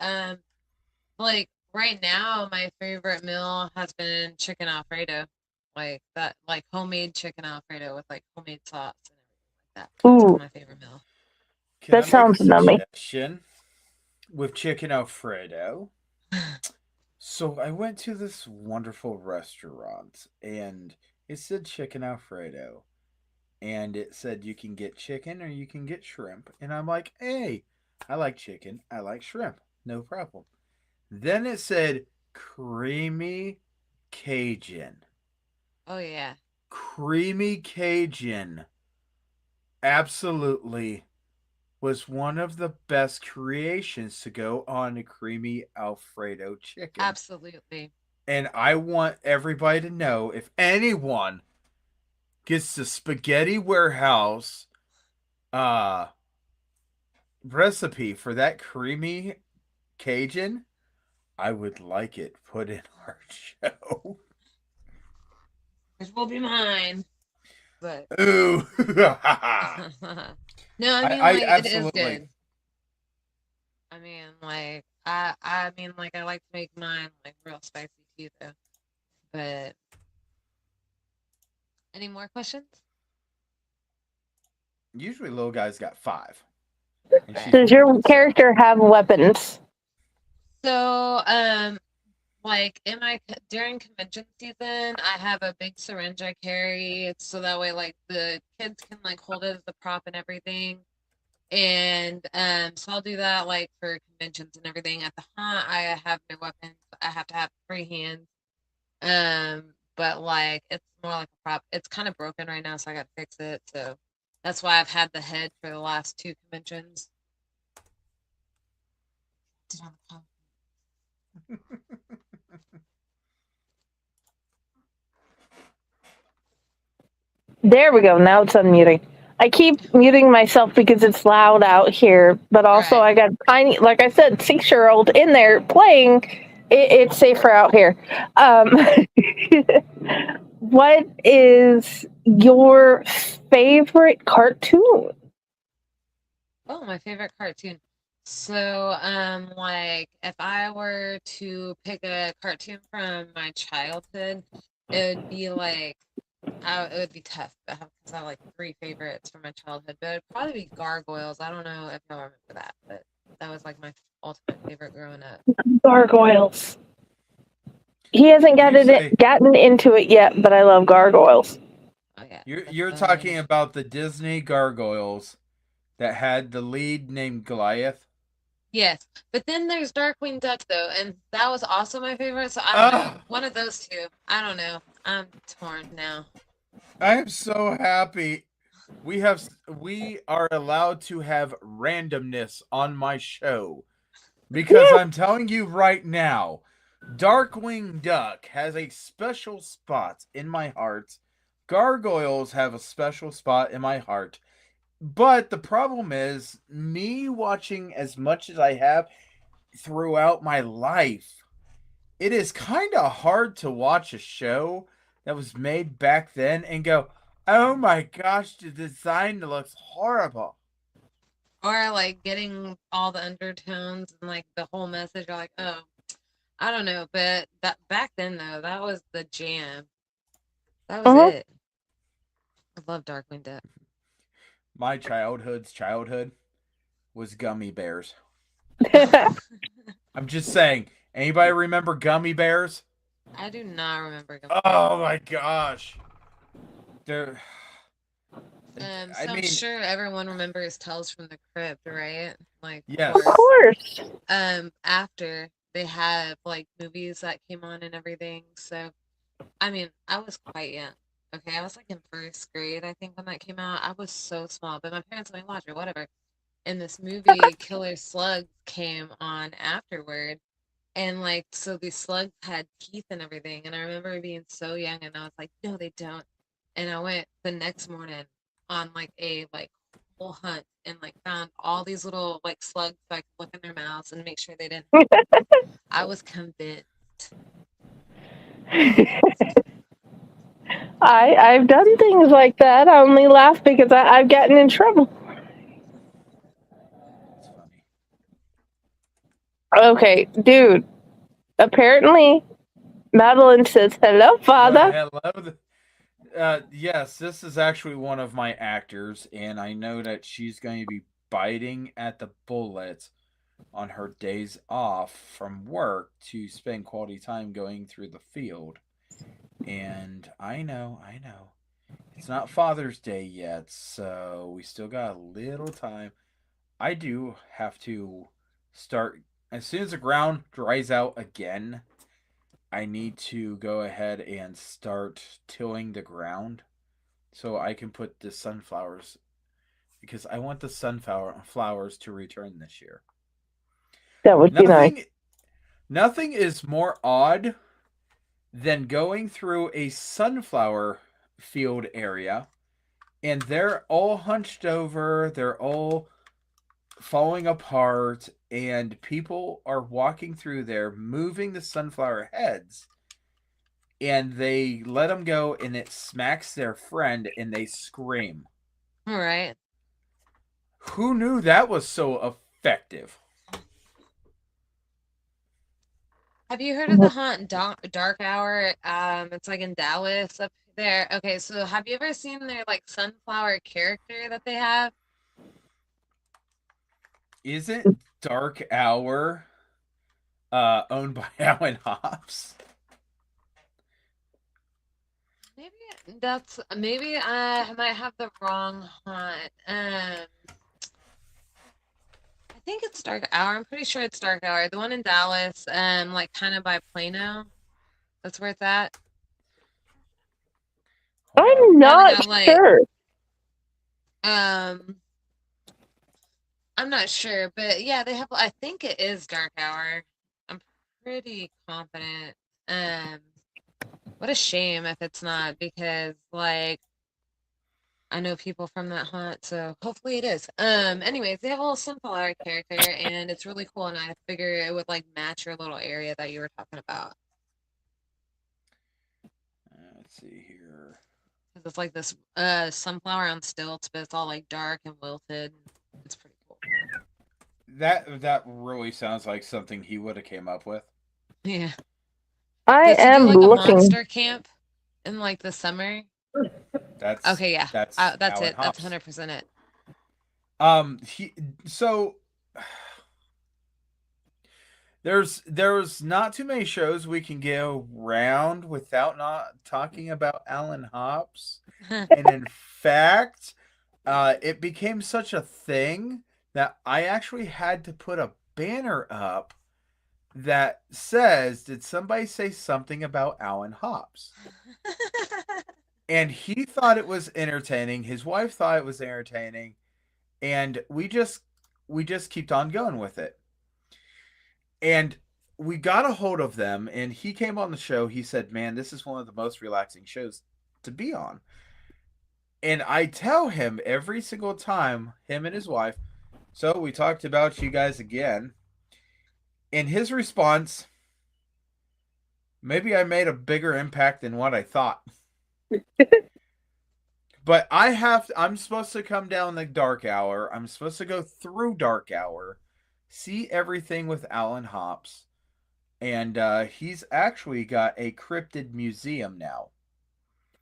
Like right now, my favorite meal has been chicken Alfredo, like that, like homemade chicken Alfredo with like homemade sauce and everything like that. That's my favorite meal. That sounds yummy. With chicken Alfredo. So I went to this wonderful restaurant and it said chicken Alfredo. And it said you can get chicken or you can get shrimp. And I'm like, hey, I like chicken. I like shrimp. No problem. Then it said creamy Cajun. Oh, yeah. Creamy Cajun absolutely was one of the best creations to go on a creamy Alfredo chicken. Absolutely. And I want everybody to know if anyone gets the Spaghetti Warehouse recipe for that creamy Cajun, I would like it put in our show. Which will be mine. But ooh. No, I mean, like, it is good. I mean, like, I mean, like, I like to make mine like real spicy too, though. But any more questions? Usually, little guys got 5. Does your character have weapons? So, like during convention season, I have a big syringe I carry, so that way, like, the kids can like hold it as the prop and everything. And so I'll do that like for conventions and everything. At the hunt, I have no weapons. I have to have free hands. But like it's more like a prop. It's kind of broken right now, so I got to fix it. So That's why I've had the head for the last 2 conventions. There we go. Now it's unmuting. I keep muting myself because it's loud out here, but also I got tiny, like I said, 6-year-old in there playing. It's safer out here. What is your favorite cartoon? Oh, my favorite cartoon. So, like, if I were to pick a cartoon from my childhood, it would be like, it would be tough because I have like 3 favorites from my childhood, but it'd probably be Gargoyles. I don't know if y'all remember that, but that was like my ultimate favorite growing up. Gargoyles. He hasn't gotten into it yet, but I love Gargoyles. Oh yeah. You're talking about the Disney Gargoyles that had the lead named Goliath? Yes, but then there's Darkwing Duck though, and that was also my favorite. So I don't know, one of those 2. I don't know. I'm torn now. I am so happy. We are allowed to have randomness on my show because I'm telling you right now, Darkwing Duck has a special spot in my heart. Gargoyles have a special spot in my heart. But the problem is, me watching as much as I have throughout my life, it is kind of hard to watch a show that was made back then and go, oh my gosh, the design looks horrible. Or like getting all the undertones and like the whole message. You're like, oh, I don't know. But that back then though, that was the jam. That was it. I love Darkwing Duck. My childhood was Gummy Bears. I'm just saying. Anybody remember Gummy Bears? I do not remember Gummy Bears. Oh my gosh. I'm sure everyone remembers Tales from the Crypt, right? Like, yes. Of course. After they had like movies that came on and everything. So, I mean, I was quite young. Okay, I was like in 1st grade, I think, when that came out. I was so small, but my parents let me watch it, whatever. And this movie, Killer Slugs, came on afterward. And like, so these slugs had teeth and everything. And I remember being so young and I was like, no, they don't. And I went the next morning on like a whole hunt and like found all these little like slugs so I could look in their mouths and make sure they didn't. I was convinced. I've done things like that. I only laugh because I've gotten in trouble. Okay, dude. Apparently, Madeline says, hello, Father. Hello. Yes, this is actually one of my actors, and I know that she's going to be biting at the bullet on her days off from work to spend quality time going through the field. And I know. It's not Father's Day yet, so we still got a little time. I do have to start, as soon as the ground dries out again, I need to go ahead and start tilling the ground so I can put the sunflowers, because I want the sunflowers to return this year. That would be nice. Nothing is more odd than going through a sunflower field area and they're all hunched over, they're all falling apart, and people are walking through there moving the sunflower heads, and they let them go and it smacks their friend and they scream. All right. Who knew that was so effective? Have you heard of the haunt dark hour? It's like in Dallas up there. Okay, so have you ever seen their like sunflower character that they have? Isn't Dark Hour owned by Alan Hobbs? Maybe I might have the wrong haunt. I think it's Dark Hour. I'm pretty sure it's Dark Hour. The one in Dallas, like kind of by Plano. That's where it's at. I'm not sure. Um, I'm not sure, but yeah, they have. I think it is Dark Hour. I'm pretty confident. Um, what a shame if it's not, because like I know people from that hunt, so hopefully it is. Anyways, they have a little sunflower character, and it's really cool, and I figure it would like match your little area that you were talking about. Let's see here. 'Cause it's like this sunflower on stilts, but it's all like dark and wilted. It's pretty cool. That really sounds like something he would have came up with. Yeah. I Does he do am like a looking. monster camp in like the summer? That's Okay, yeah. that's That's Alan it. That's Hops. 100% it. He so there's not too many shows we can go around without not talking about Alan Hops. And in fact, it became such a thing that I actually had to put a banner up that says, "Did somebody say something about Alan Hops?" And he thought it was entertaining. His wife thought it was entertaining, and we just kept on going with it. And we got a hold of them, and he came on the show. He said, "Man, this is one of the most relaxing shows to be on." And I tell him every single time, him and his wife, "So we talked about you guys again." And his response, "Maybe I made a bigger impact than what I thought." But I'm supposed to come down the dark hour. I'm supposed to go through dark hour, see everything with Alan Hops. And he's actually got a cryptid museum now.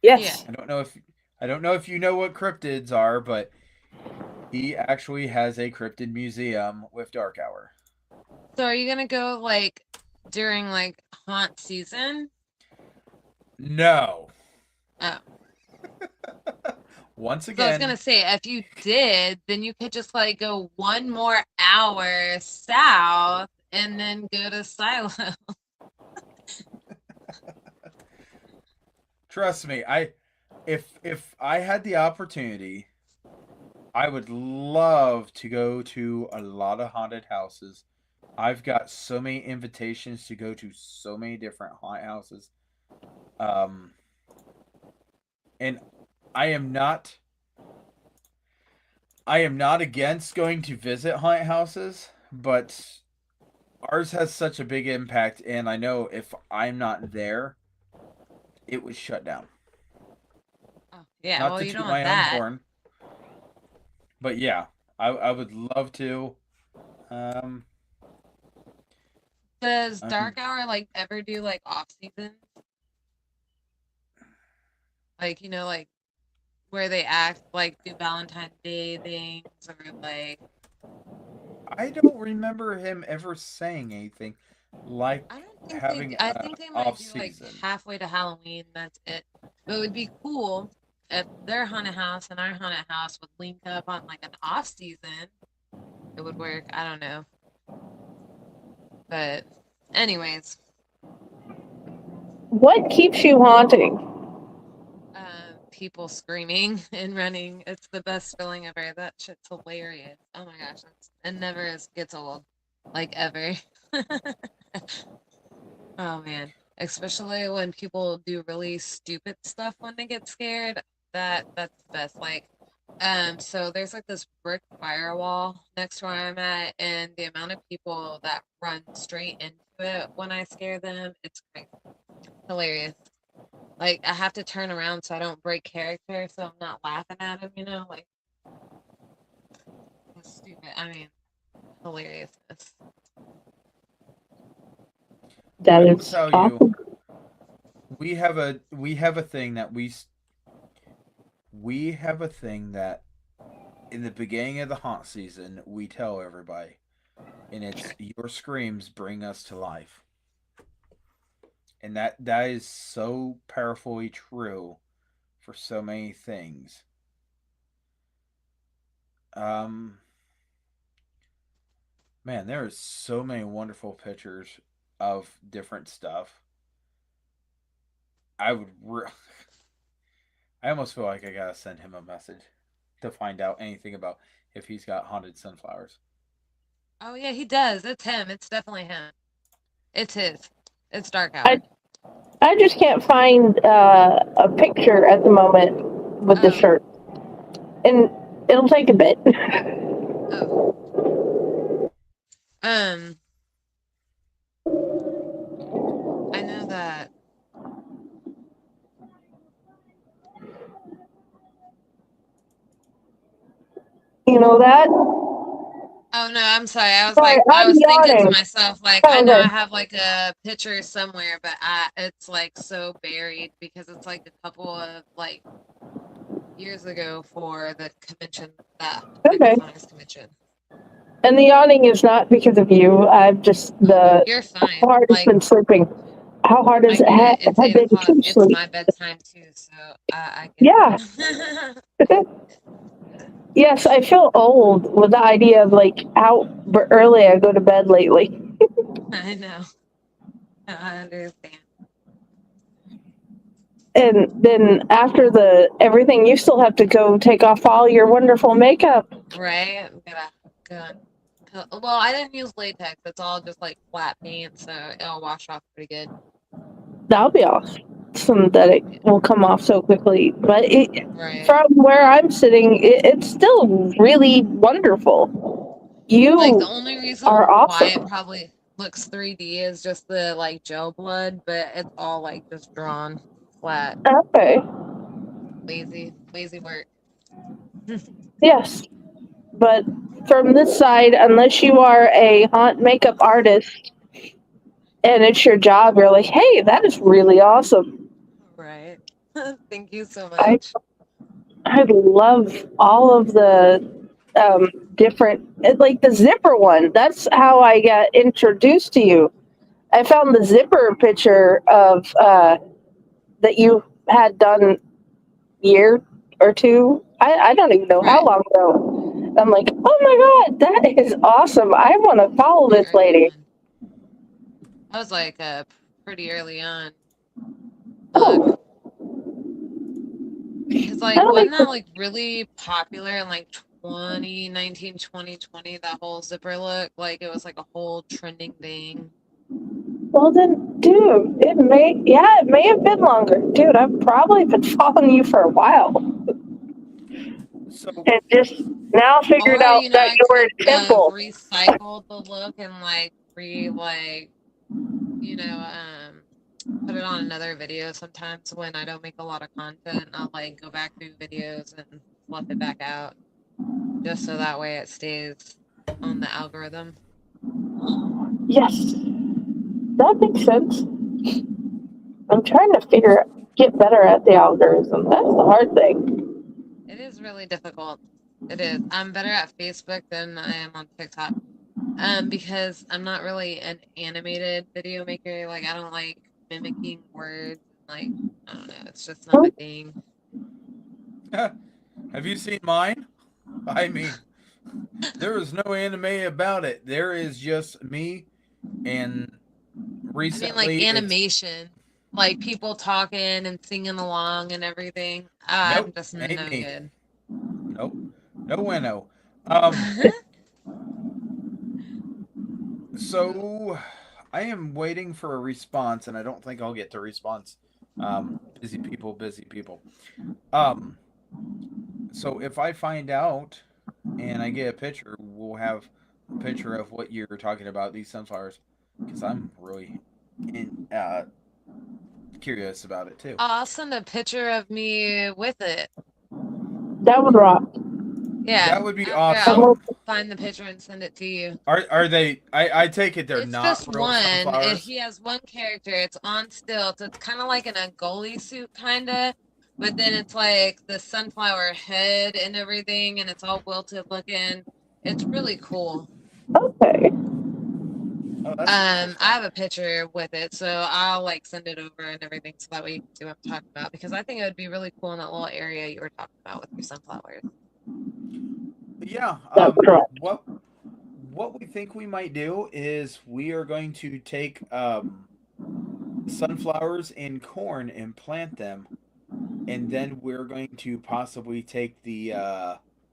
Yes. I don't know if you know what cryptids are, but he actually has a cryptid museum with dark hour. So are you gonna go like during like haunt season? No. Oh. Once So I was again, gonna say, if you did, then you could just like go one more hour south and then go to Silo. trust me, if I had the opportunity, I would love to go to a lot of haunted houses. I've got so many invitations to go to so many different haunted houses. Um, and I am not I am not against going to visit haunted houses, but ours has such a big impact, and I know if I'm not there, it would shut down. Oh, yeah, Not well, to you toot don't want my own that. horn, but yeah, I would love to. Um, Does um, Dark Hour like ever do like off seasons? Like, like where they act like do Valentine's Day things or like I don't remember him ever saying anything like I don't think they having I a think they off might do like season. halfway to Halloween, that's it. But it would be cool if their haunted house and our haunted house would link up on like an off season. It would work. I don't know. But anyways, What keeps you haunting? people screaming and running. It's the best feeling ever. That shit's hilarious. Oh my gosh, it never gets old. Like ever. Oh man. Especially when people do really stupid stuff when they get scared. That's the best. Like, so there's like this brick firewall next to where I'm at, and the amount of people that run straight into it when I scare them, it's crazy. Hilarious. Like I have to turn around so I don't break character, so I'm not laughing at them, like it's stupid. I mean, hilariousness. That I will is tell awesome. you, we have a thing that we have a thing that in the beginning of the haunt season we tell everybody, and it's your screams bring us to life. And that is so powerfully true for so many things. Um, man, there is so many wonderful pictures of different stuff. I would, I almost feel like I gotta send him a message. to find out anything about if he's got haunted sunflowers. Oh yeah, he does. It's him. It's definitely him. It's his. It's dark out. I just can't find a picture at the moment with the shirt, and it'll take a bit. I know that. You know that? Oh no, I'm sorry. I was Sorry, I was thinking yawning. to myself, like, I know I have like a picture somewhere, but it's like so buried because it's like a couple of like years ago for the convention, that Pocahontas convention. And the yawning is not because of you. I've just You're fine. How hard has been sleeping. How hard has it had It's been 8 o'clock. to It's sleep? my bedtime too, so I get it. Yes, I feel old with the idea of like how early I go to bed lately. I know. I understand. And then after everything, you still have to go take off all your wonderful makeup. Right? Well, I didn't use latex. It's all just like flat paint, so it'll wash off pretty good. That'll be awesome that it will come off so quickly. But from where I'm sitting, it's still really wonderful. You like the only reason are awesome. why it probably looks 3D is just the like gel blood, but it's all like just drawn flat. Okay. Lazy work. Yes. But from this side, unless you are a haunt makeup artist and it's your job, you're like, hey, that is really awesome. Right. Thank you so much. I love all of the different, like the zipper one. That's how I got introduced to you. I found the zipper picture of that you had done year or two. I don't even know how long ago. I'm like, oh my god, that is awesome. I want to follow this lady. I was like pretty early on. Because like wasn't that like really popular in like 2019, 2020, that whole zipper look? Like it was like a whole trending thing. Well then, dude, it may have been longer. Dude, I've probably been following you for a while. And just now figured out that you were simple. Recycle the look and like put it on another video sometimes when I don't make a lot of content. I'll like go back through videos and fluff it back out just so that way it stays on the algorithm. Yes, that makes sense. I'm trying to get better at the algorithm. That's the hard thing. It is really difficult. It is. I'm better at Facebook than I am on TikTok. Because I'm not really an animated video maker. Like I don't like mimicking words. Like I don't know. It's just not my thing. Have you seen mine? I mean, there is no anime about it. There is just me and recently. I mean, like animation, like people talking and singing along and everything. I'm just no good. Nope. No bueno. So I am waiting for a response, and I don't think I'll get the response. Busy people. So if I find out and I get a picture, we'll have a picture of what you're talking about, these sunflowers, because I'm really curious about it too. I'll send a picture of me with it. That would rock. Yeah, that would be awesome. I'll find the picture and send it to you. Are they? I take it they're not just real sunflowers. He has one character. It's on stilts. It's kind of like an Angoli suit, kind of, but then it's like the sunflower head and everything, and it's all wilted looking. It's really cool. Okay. I have a picture with it, so I'll like send it over and everything, so that way you can see what I'm talking about. Because I think it would be really cool in that little area you were talking about with your sunflowers. Yeah. What we think we might do is we are going to take sunflowers and corn and plant them and then we're going to possibly take these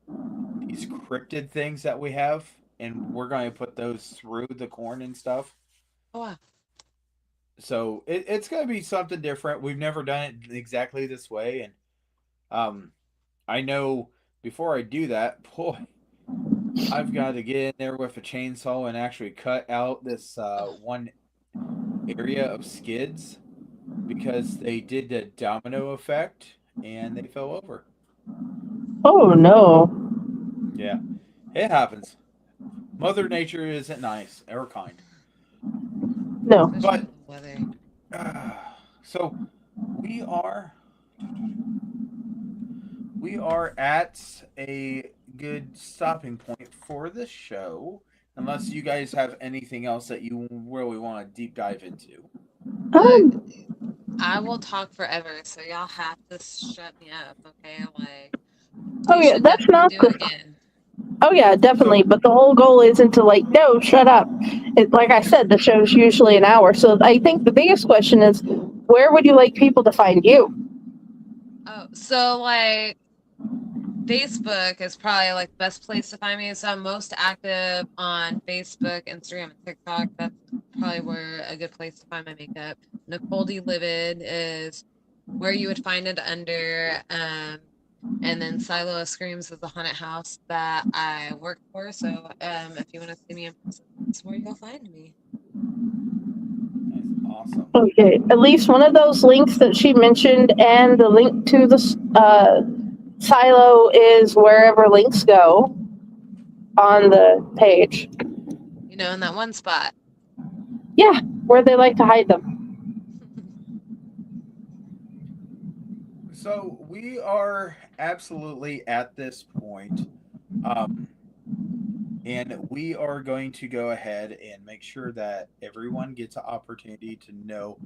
cryptid things that we have, and we're going to put those through the corn and stuff. Oh, wow. So it's going to be something different. We've never done it exactly this way, and I know before I do that, boy, I've got to get in there with a chainsaw and actually cut out this one area of skids because they did the domino effect and they fell over. Oh no. Yeah, it happens. Mother Nature isn't nice or kind. No. But so we are at a good stopping point for this show, unless you guys have anything else that you really want to deep dive into. I will talk forever, so y'all have to shut me up, okay? Like, oh yeah, that's not do it again. Oh yeah, definitely. But the whole goal isn't to like, no, shut up. Like I said, the show's usually an hour. So I think the biggest question is, where would you like people to find you? Oh, so like Facebook is probably like the best place to find me. So I'm most active on Facebook, Instagram, and TikTok. That's probably where a good place to find my makeup. Nichole de Livid is where you would find it under. And then Silo of Screams is the haunted house that I work for. So if you want to see me in person, that's where you'll find me. That's awesome. Okay, at least one of those links that she mentioned and the link to the Silo is wherever links go on the page. You know, in that one spot. Yeah, where they like to hide them. So we are absolutely at this point, and we are going to go ahead and make sure that everyone gets an opportunity to know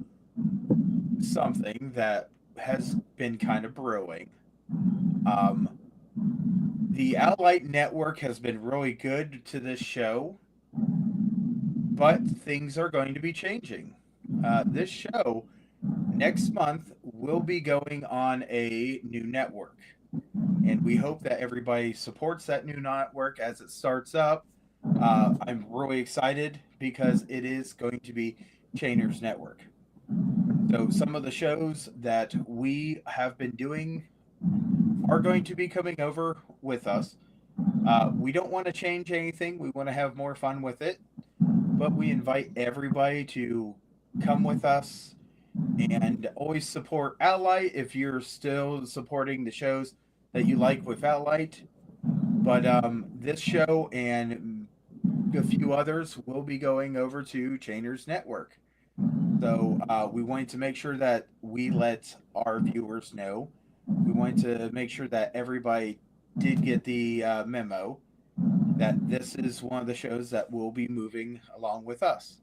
something that has been kind of brewing. The Outlight Network has been really good to this show, but things are going to be changing. This show next month will be going on a new network, and we hope that everybody supports that new network as it starts up. I'm really excited because it is going to be Chainer's Network. So some of the shows that we have been doing are going to be coming over with us. We don't want to change anything. We want to have more fun with it, but we invite everybody to come with us and always support Outlight if you're still supporting the shows that you like with Outlight. But this show and a few others will be going over to Chainer's Network. So we wanted to make sure that we let our viewers know. We wanted to make sure that everybody did get the memo that this is one of the shows that will be moving along with us.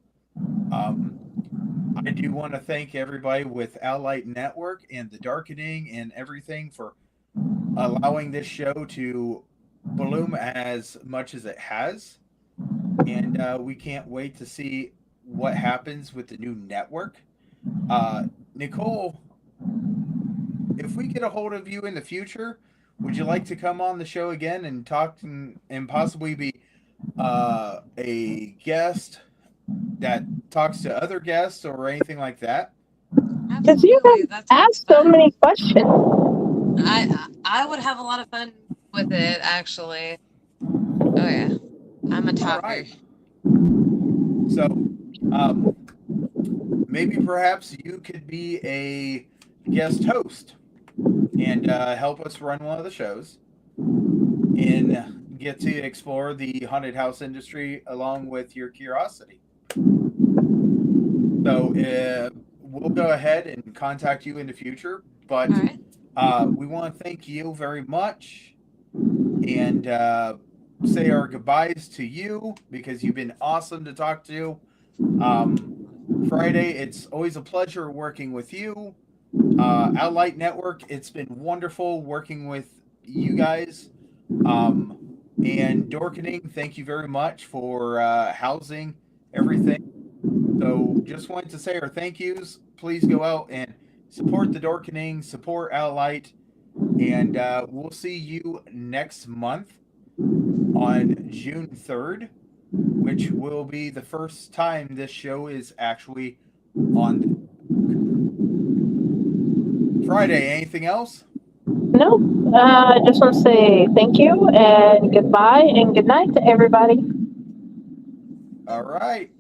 I do want to thank everybody with Outlight Network and the Darkening and everything for allowing this show to bloom as much as it has. And we can't wait to see what happens with the new network. Nichole, if we get a hold of you in the future, would you like to come on the show again and talk and possibly be a guest that talks to other guests or anything like that? Because you have asked so many questions. I would have a lot of fun with it, actually. Oh yeah, I'm a talker. Right. So, maybe perhaps you could be a guest host and help us run one of the shows and get to explore the haunted house industry along with your curiosity. So we'll go ahead and contact you in the future, but we want to thank you very much and say our goodbyes to you because you've been awesome to talk to. Friday, it's always a pleasure working with you. Outlight Network, it's been wonderful working with you guys. And Dorkening, thank you very much for housing everything. So just wanted to say our thank yous. Please go out and support the Dorkening, support Outlight, and we'll see you next month on June 3rd, which will be the first time this show is actually on Friday. Anything else? No, I just want to say thank you and goodbye and good night to everybody. All right.